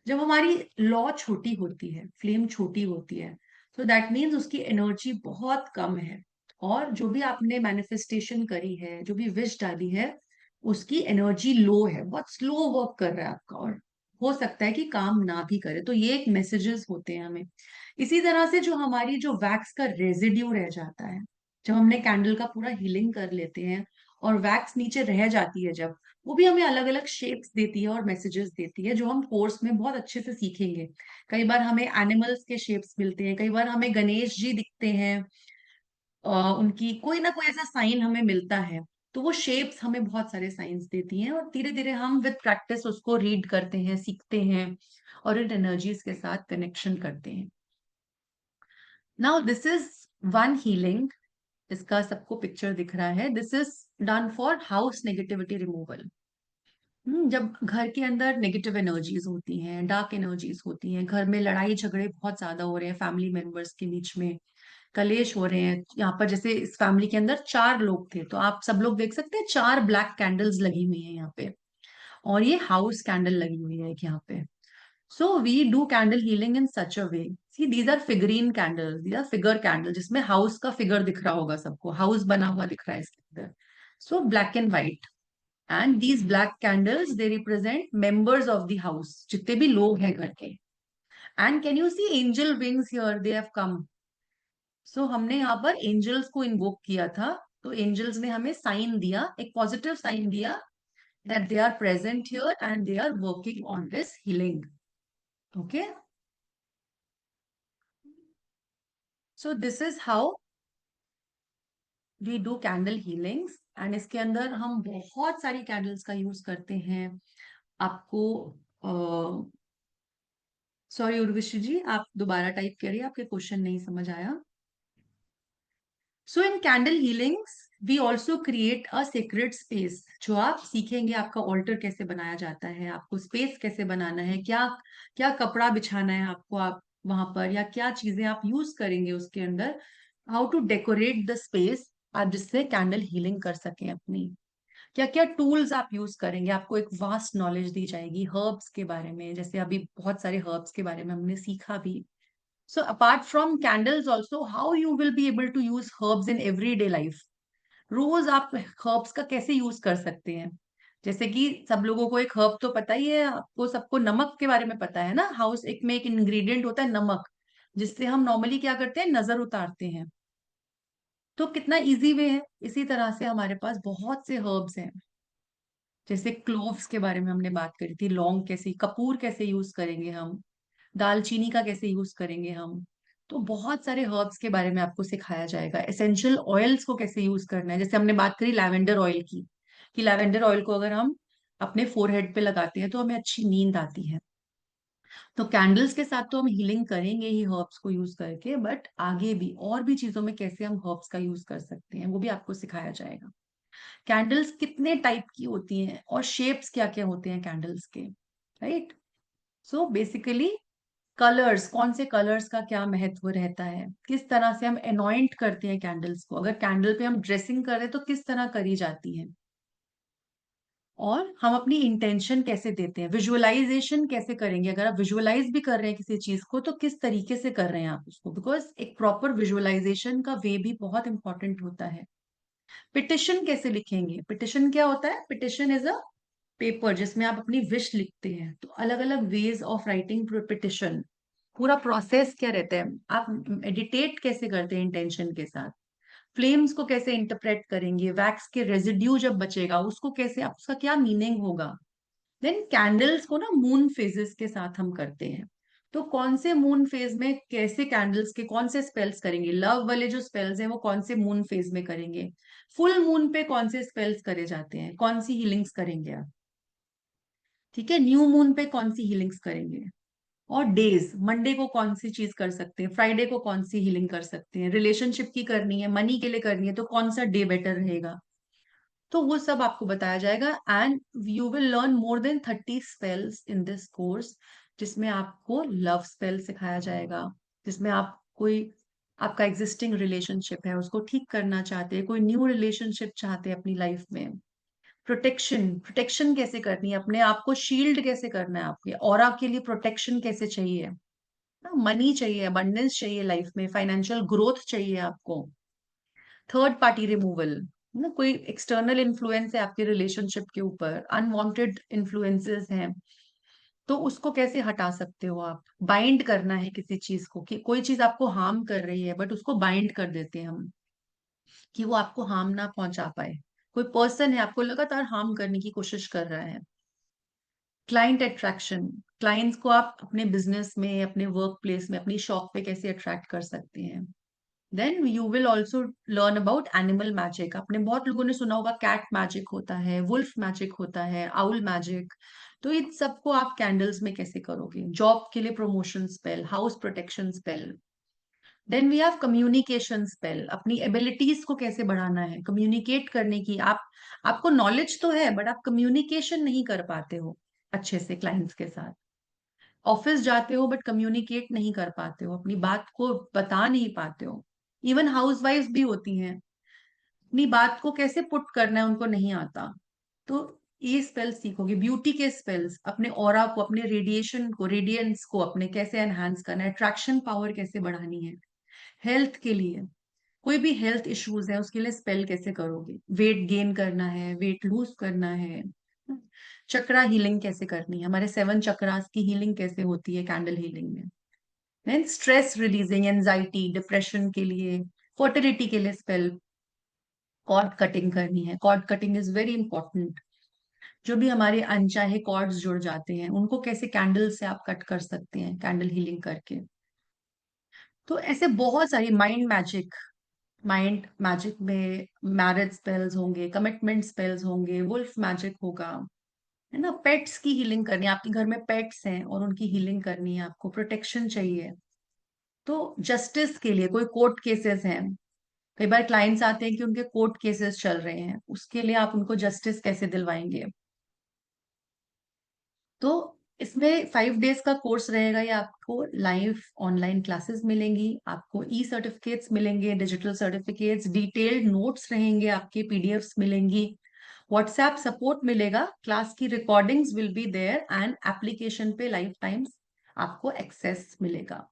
जब हमारी लॉ छोटी होती है, फ्लेम छोटी होती है, तो दैट मीन्स उसकी एनर्जी बहुत कम है। और जो भी आपने मैनिफेस्टेशन करी है, जो भी विश डाली है, उसकी एनर्जी लो है, बहुत स्लो वर्क कर रहा है आपका, और हो सकता है कि काम ना भी करे। तो ये एक मैसेजेस होते हैं हमें। इसी तरह से जो हमारी जो वैक्स का रेजिड्यू रह जाता है, जब हमने कैंडल का पूरा हीलिंग कर लेते हैं और वैक्स नीचे रह जाती है, जब वो भी हमें अलग अलग शेप्स देती है और मैसेजेस देती है, जो हम कोर्स में बहुत अच्छे से सीखेंगे। कई बार हमें एनिमल्स के शेप्स मिलते हैं, कई बार हमें गणेश जी दिखते हैं, उनकी कोई ना कोई ऐसा साइन हमें मिलता है। तो वो शेप्स हमें बहुत सारे साइंस देती हैं, और धीरे धीरे हम विद प्रैक्टिस उसको रीड करते हैं, सीखते हैं, और इन एनर्जीज के साथ कनेक्शन करते हैं। Now this is one healing. इसका सबको पिक्चर दिख रहा है। This is done for house negativity removal. जब घर के अंदर नेगेटिव एनर्जीज होती हैं, डार्क एनर्जीज होती हैं, घर में लड़ाई झगड़े बहुत ज्यादा हो रहे हैं फैमिली मेंबर्स के बीच में, कलेश हो रहे हैं। यहाँ पर जैसे इस फैमिली के अंदर 4 लोग थे, तो आप सब लोग देख सकते हैं 4 ब्लैक कैंडल्स लगी हुई हैं यहाँ पे, और ये हाउस कैंडल लगी हुई है एक यहाँ पे। So we do candle healing in such a way. See these are figurine candles, these are figure candle, जिसमें हाउस का फिगर दिख रहा होगा सबको, हाउस बना हुआ दिख रहा है इसके अंदर। So black and white, and these black candles they represent members of the house, जितने भी लोग हैं घर के। and can you see angel wings here, they have come। so हमने यहाँ पर एंजल्स को इन्वोक किया था, तो एंजल्स ने हमें साइन दिया, एक पॉजिटिव साइन दिया, that they are present here and they are working on this healing। okay, so this is how we do candle healings। and इसके अंदर हम बहुत सारी कैंडल्स का यूज करते हैं। आपको सॉरी उर्वशी जी, आप दोबारा टाइप करिए, आपके क्वेश्चन नहीं समझ आया। So in candle healings we also create a secret space. जो आप सीखेंगे, आपका ऑल्टर कैसे बनाया जाता है, आपको स्पेस कैसे बनाना है, क्या क्या कपड़ा बिछाना है आपको, आप वहां पर, या क्या चीजें आप यूज करेंगे उसके अंदर, how to decorate the space, आप जिससे कैंडल हीलिंग कर सकें अपनी। क्या क्या टूल्स आप यूज करेंगे, आपको एक वास्ट नॉलेज दी जाएगी हर्ब्स के बारे में, जैसे अभी बहुत सारे हर्ब्स के बारे में हमने सीखा भी। So apart from candles also, how you will be able to use herbs in everyday life। रोज आप herbs का कैसे यूज कर सकते हैं। जैसे कि सब लोगों को एक हर्ब तो पता ही है, आपको सबको नमक के बारे में पता है ना, हाउस एक में एक इंग्रेडिएंट होता है नमक, जिससे हम नॉर्मली क्या करते हैं, नजर उतारते हैं। तो कितना इजी वे है। इसी तरह से हमारे पास बहुत से हर्ब्स हैं, जैसे क्लोव्स के बारे में हमने बात करी थी, लौंग कैसे, कपूर कैसे यूज करेंगे हम, दालचीनी का कैसे यूज करेंगे हम। तो बहुत सारे हर्ब्स के बारे में आपको सिखाया जाएगा। एसेंशियल ऑयल्स को कैसे यूज करना है, जैसे हमने बात करी लैवेंडर ऑयल की, कि लैवेंडर ऑयल को अगर हम अपने फोरहेड पे लगाते हैं तो हमें अच्छी नींद आती है। तो कैंडल्स के साथ तो हम हीलिंग करेंगे ही हर्ब्स को यूज करके, बट आगे भी और भी चीजों में कैसे हम हर्ब्स का यूज कर सकते हैं, वो भी आपको सिखाया जाएगा। कैंडल्स कितने टाइप की होती हैं और शेप्स क्या क्या होते हैं कैंडल्स के, राइट। सो बेसिकली कलर्स, कौन से कलर्स का क्या महत्व रहता है, किस तरह से हम अनॉइंट करते हैं कैंडल्स को, अगर कैंडल पे हम ड्रेसिंग कर रहे हैं तो किस तरह करी जाती है, और हम अपनी इंटेंशन कैसे देते हैं, विजुअलाइजेशन कैसे करेंगे, अगर आप विजुअलाइज भी कर रहे हैं किसी चीज को तो किस तरीके से कर रहे हैं आप उसको, बिकॉज एक प्रॉपर विजुअलाइजेशन का वे भी बहुत इंपॉर्टेंट होता है। पिटिशन कैसे लिखेंगे, पिटिशन क्या होता है, पिटिशन इज अ पेपर जिसमें आप अपनी विश लिखते हैं। तो अलग अलग वेज ऑफ राइटिंग पिटिशन, पूरा प्रोसेस क्या रहता है, आप मेडिटेट कैसे करते हैं इंटेंशन के साथ, फ्लेम्स को कैसे इंटरप्रेट करेंगे, वैक्स के रेजिड्यू जब बचेगा उसको कैसे, आप उसका क्या मीनिंग होगा। देन कैंडल्स को ना मून फेजेस के साथ हम करते हैं। तो कौन से मून फेज में कैसे कैंडल्स के कौन से स्पेल्स करेंगे, लव वाले जो स्पेल्स हैं वो कौन से मून फेज में करेंगे, फुल मून पे कौन से स्पेल्स करे जाते हैं, कौन सी हीलिंग्स करेंगे आप, ठीक है, न्यू मून पे कौन सी हीलिंग्स करेंगे, और डेज, मंडे को कौन सी चीज कर सकते हैं, फ्राइडे को कौन सी हीलिंग कर सकते हैं, रिलेशनशिप की करनी है, मनी के लिए करनी है तो कौन सा डे बेटर रहेगा। तो वो सब आपको बताया जाएगा, and you will learn more than 30 spells in this course, जिसमें आपको लव स्पेल सिखाया जाएगा, जिसमें आप कोई, आपका एग्जिस्टिंग रिलेशनशिप है उसको ठीक करना चाहते हैं, कोई न्यू रिलेशनशिप चाहते हैं अपनी लाइफ में, प्रोटेक्शन, प्रोटेक्शन कैसे करनी है, अपने आप को शील्ड कैसे करना है, आपके ऑरा के लिए प्रोटेक्शन कैसे चाहिए, मनी चाहिए, अबंडेंस चाहिए लाइफ में, फाइनेंशियल ग्रोथ चाहिए आपको, थर्ड पार्टी रिमूवल, ना कोई एक्सटर्नल इन्फ्लुएंस है आपके रिलेशनशिप के ऊपर, अनवांटेड इन्फ्लुएंसेस हैं, तो उसको कैसे हटा सकते हो आप? बाइंड करना है किसी चीज को, कि कोई चीज आपको हार्म कर रही है बट उसको बाइंड कर देते हैं हम, कि वो आपको हार्म ना पहुंचा पाए। कोई पर्सन है आपको लगातार हार्म करने की कोशिश कर रहा है। क्लाइंट अट्रैक्शन, क्लाइंट्स को आप अपने बिजनेस में, अपने वर्क प्लेस में, अपनी शॉप पे कैसे अट्रैक्ट कर सकते हैं। Then you will also learn about animal magic. आपने बहुत लोगों ने सुना होगा कैट मैजिक होता है, वुल्फ मैजिक होता है, आउल मैजिक। तो इन सबको आप कैंडल्स में कैसे करोगे? जॉब के लिए promotion spell, house protection spell. Then we have communication spell, अपनी एबिलिटीज को कैसे बढ़ाना है, कम्युनिकेट करने की। आपको नॉलेज तो है बट आप कम्युनिकेशन नहीं कर पाते हो अच्छे से क्लाइंट्स के साथ। ऑफिस जाते हो बट कम्युनिकेट नहीं कर पाते हो, अपनी बात को बता नहीं पाते हो। इवन हाउसवाइफ्स भी होती हैं, अपनी बात को कैसे पुट करना है उनको नहीं आता। तो ये स्पेल सीखोगे। ब्यूटी के स्पेल्स, अपने ऑरा को, अपने रेडिएशन को, रेडियंस को अपने कैसे एनहांस करना है, अट्रैक्शन पावर कैसे बढ़ानी है। हेल्थ के लिए, कोई भी हेल्थ इश्यूज है उसके लिए स्पेल कैसे करोगे? वेट गेन करना है, वेट लूज करना है, चक्रा हीलिंग कैसे करनी है, हमारे 7 चक्रास की हीलिंग कैसे होती है कैंडल हीलिंग में। Then stress releasing, anxiety, depression के लिए, फर्टिलिटी के लिए स्पेल, कॉर्ड कटिंग करनी है। Cord cutting is very important. जो भी हमारे अनचाहे कॉर्ड्स जुड़ जाते हैं उनको कैसे कैंडल से आप कट कर सकते हैं, कैंडल हीलिंग करके। तो ऐसे बहुत सारी, माइंड मैजिक, माइंड मैजिक में मैरिज स्पेल्स होंगे, कमिटमेंट स्पेल्स होंगे, वुल्फ मैजिक होगा, है ना। पेट्स की हीलिंग करनी है, आपके घर में पेट्स हैं और उनकी हीलिंग करनी है, आपको प्रोटेक्शन चाहिए। तो जस्टिस के लिए, कोई कोर्ट केसेस हैं, कई बार क्लाइंट्स आते हैं कि उनके कोर्ट केसेस चल रहे हैं, उसके लिए आप उनको जस्टिस कैसे दिलवाएंगे। तो इसमें 5 डेज का कोर्स रहेगा। ये आपको लाइव ऑनलाइन क्लासेस मिलेंगी, आपको ई सर्टिफिकेट्स मिलेंगे, डिजिटल सर्टिफिकेट्स, डिटेल्ड नोट्स रहेंगे, आपके पीडीएफ्स मिलेंगी, व्हाट्सएप सपोर्ट मिलेगा, क्लास की recordings will be there, and application पे लाइफ टाइम्स आपको एक्सेस मिलेगा।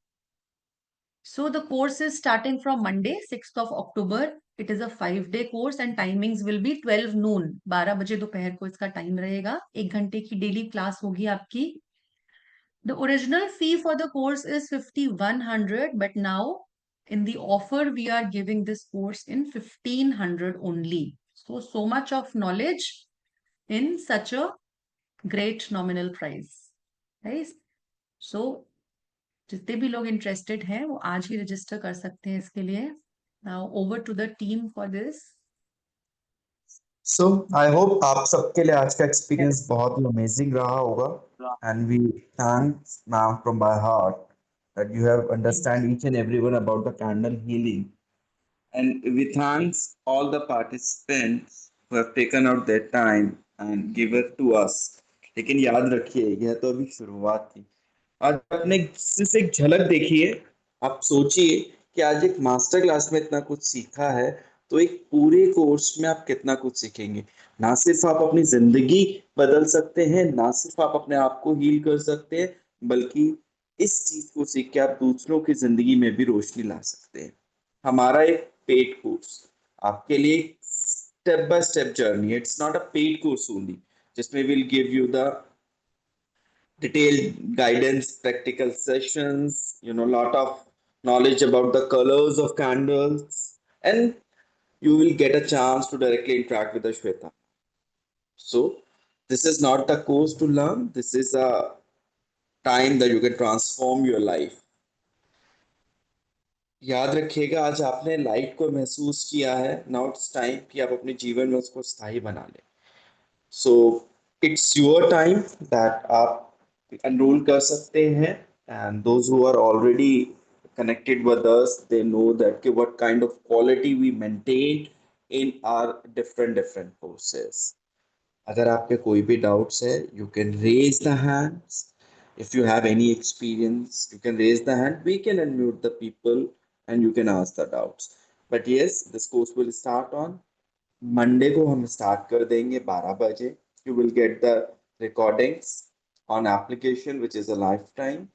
So the course is starting from Monday, 6th of October. It is a 5 day course and timings will be 12 noon. 12 बजे दोपहर को इसका time रहेगा। 1 घंटे की डेली क्लास होगी आपकी। The original fee for the course is 5,100, but now in the offer we are giving this course in 1,500 only. So much of knowledge in such a great nominal price. Right? So जितने भी लोग interested हैं वो आज ही register कर सकते हैं इसके लिए। Now over to the team for this. So I hope आप सबके लिए आज का एक्सपीरियंस बहुत ही अमेजिंग रहा होगा, and we thanks ma'am from my heart that you have understand each and everyone about the candle healing, and we thanks all the participants who have taken out their time and give it to us. लेकिन याद रखिए यह तो अभी शुरुआत थी। आज आपने सिर्फ एक झलक देखी है। आप सोचिए कि आज एक मास्टर क्लास में इतना कुछ सीखा है, तो एक पूरे कोर्स में आप कितना कुछ सीखेंगे। ना सिर्फ आप अपनी जिंदगी बदल सकते हैं, ना सिर्फ आप अपने आप को हील कर सकते हैं, बल्कि इस चीज को सीख के आप दूसरों की जिंदगी में भी रोशनी ला सकते हैं। हमारा एक पेड कोर्स आपके लिए step by step journey, it's not a paid course only, जिसमें will give you the detailed guidance, practical sessions, lot of knowledge about the colors of candles, and you will get a chance to directly interact with the Shweta. So, this is not the course to learn, this is a time that you can transform your life. याद रखिएगा, आज आपने light को महसूस किया है, now it's time कि आप अपने जीवन में उसको स्थायी बना लें। So it's your time that आप एनरोल कर सकते हैं, and those who are already connected with us, they know that what kind of quality we maintain in our different courses. अगर आपके कोई भी डाउट्स है, you can raise the hands. If you have any experience, you can raise the hand, we can unmute the people and you can ask the doubts. But yes, this course will start on Monday को। हम start कर देंगे 12 बजे। You will get the recordings on application which is a life time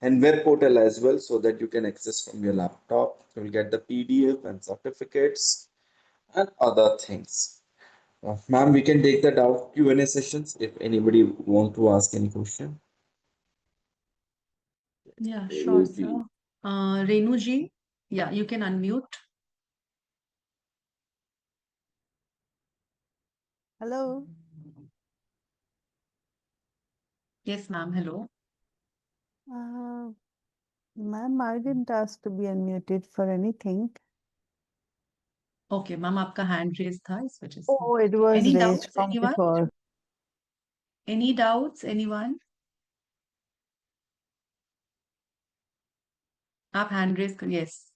and web portal as well, so that you can access from your laptop. You will get the PDF and certificates. and other things. Ma'am, we can take the doubt Q&A sessions if anybody want to ask any question. Yeah, There sure, will be. sir. Renu ji, yeah, you can unmute. Hello. Yes, ma'am. Hello. Ma'am, I didn't ask to be unmuted for anything. Okay, ma'am, आपका hand raised था इस वजह से. Oh, it was Any raised doubts, from anyone? before. Any doubts, anyone? आप hand raise कर, yes.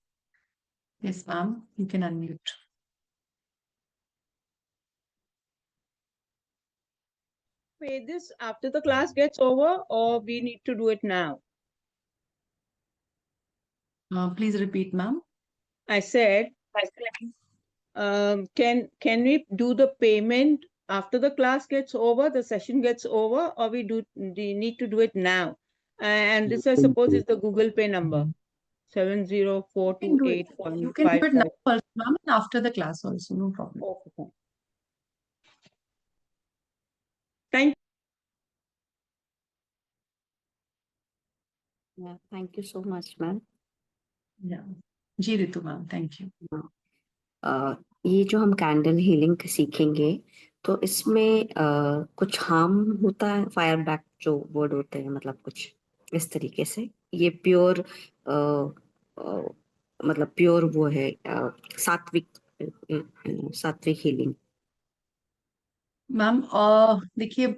Yes, ma'am, you can unmute. Pay this after the class gets over, or we need to do it now? Please repeat, ma'am. I said, can we do the payment after the class gets over, the session gets over, or we need to do it now? And this, I suppose, is the Google Pay number, You can do it. You can do it now 70428.55. also, ma'am, and after the class also, no problem. Okay, fine. Thank Yeah, thank you so much, ma'am. Yeah. जी Ritu ma'am, thank you. ये जो हम candle healing सीखेंगे तो इसमें कुछ harm होता है, फायर बैक जो वर्ड होते हैं, मतलब कुछ इस तरीके से? ये प्योर मतलब प्योर वो है सात्विक सात्विक हीलिंग. मैम देखिए,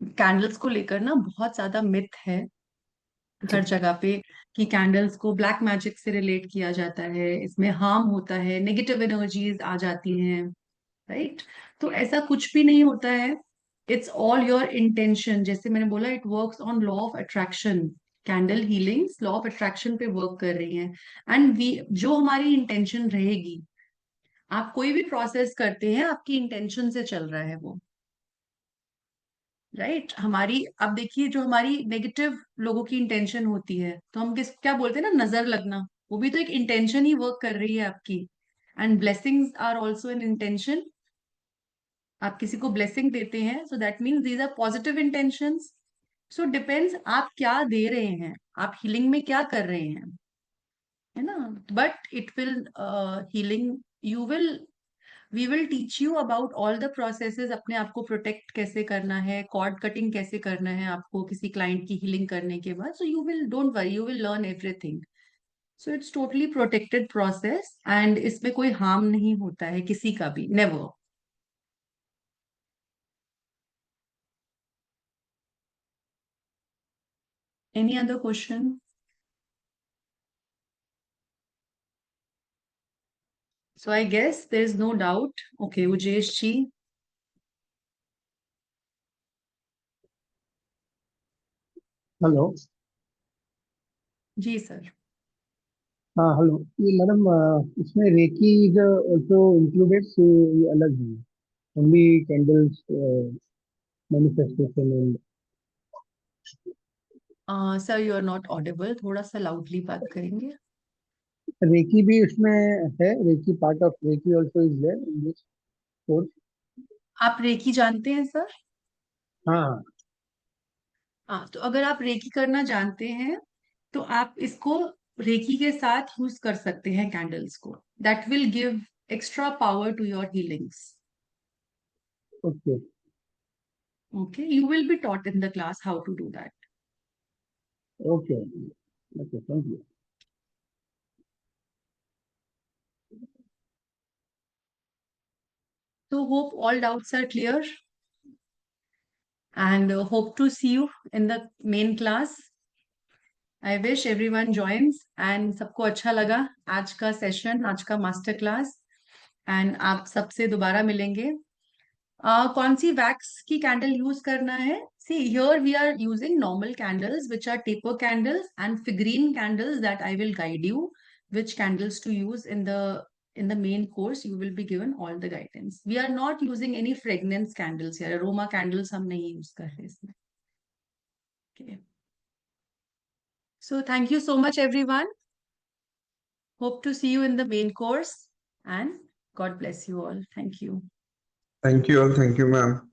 कैंडल्स को लेकर ना बहुत ज्यादा मिथ है हर जगह पे कि कैंडल्स को ब्लैक मैजिक से रिलेट किया जाता है, इसमें हार्म होता है, नेगेटिव एनर्जीज आ जाती हैं, राइट? तो ऐसा कुछ भी नहीं होता है. It's all your intention. जैसे मैंने बोला, it works on law of attraction. Candle healings law of attraction पे वर्क कर रही हैं. एंड वी, जो हमारी इंटेंशन रहेगी, आप कोई भी प्रोसेस करते हैं, आपकी इंटेंशन से चल रहा है वो, राइट? हमारी, अब देखिए, जो हमारी नेगेटिव लोगों की इंटेंशन होती है, तो हम क्या बोलते हैं ना, नजर लगना, वो भी तो एक इंटेंशन ही वर्क कर रही है आपकी. And blessings are also an intention. आप किसी को ब्लेसिंग देते हैं, so that means these are positive intentions. So depends आप क्या दे रहे हैं, आप हीलिंग में क्या कर रहे हैं, है ना? But it will healing, you will, we will teach you about all the processes. अपने आप को प्रोटेक्ट कैसे करना है, कॉर्ड कटिंग कैसे करना है आपको किसी क्लाइंट की हीलिंग करने के बाद. So you will, don't worry, you will learn everything. So it's totally protected process and इसमें कोई हार्म नहीं होता है किसी का भी, never. Any other question? So I guess there is no doubt. Okay, Ujesh ji. Hello. जी sir. हाँ हेलो. ये मैडम इसमें रेकी जो जो इंक्लूडेड ये अलग है. Only candles manifestation and sir you are not audible, थोड़ा सा लाउडली बात करेंगे? रेकी भी उसमें है. Reiki part of reiki also is there in this course. आप रेकी जानते हैं सर? हाँ. हाँ, तो अगर आप रेकी करना जानते हैं तो आप इसको रेकी के साथ यूज कर सकते हैं कैंडल्स को. That will give extra power to your healings. Okay. Okay, you will be taught in the class how to do that. Okay. Okay. Thank you. So hope all doubts are clear and hope to see you in the main class. I wish everyone joins and सबको अच्छा लगा आज का session, आज का master class. And आप सबसे दोबारा मिलेंगे. कौन सी वैक्स की कैंडल यूज करना है? See here we are using normal candles which are taper candles and figurine candles that I will guide you which candles to use in the main course. You will be given all the guidance. We are not using any fragrance candles here. Aroma candles हम नहीं use कर रहे इसमें. Okay. So thank you so much everyone. Hope to see you in the main course and God bless you all. Thank you. Thank you all. Thank you, ma'am.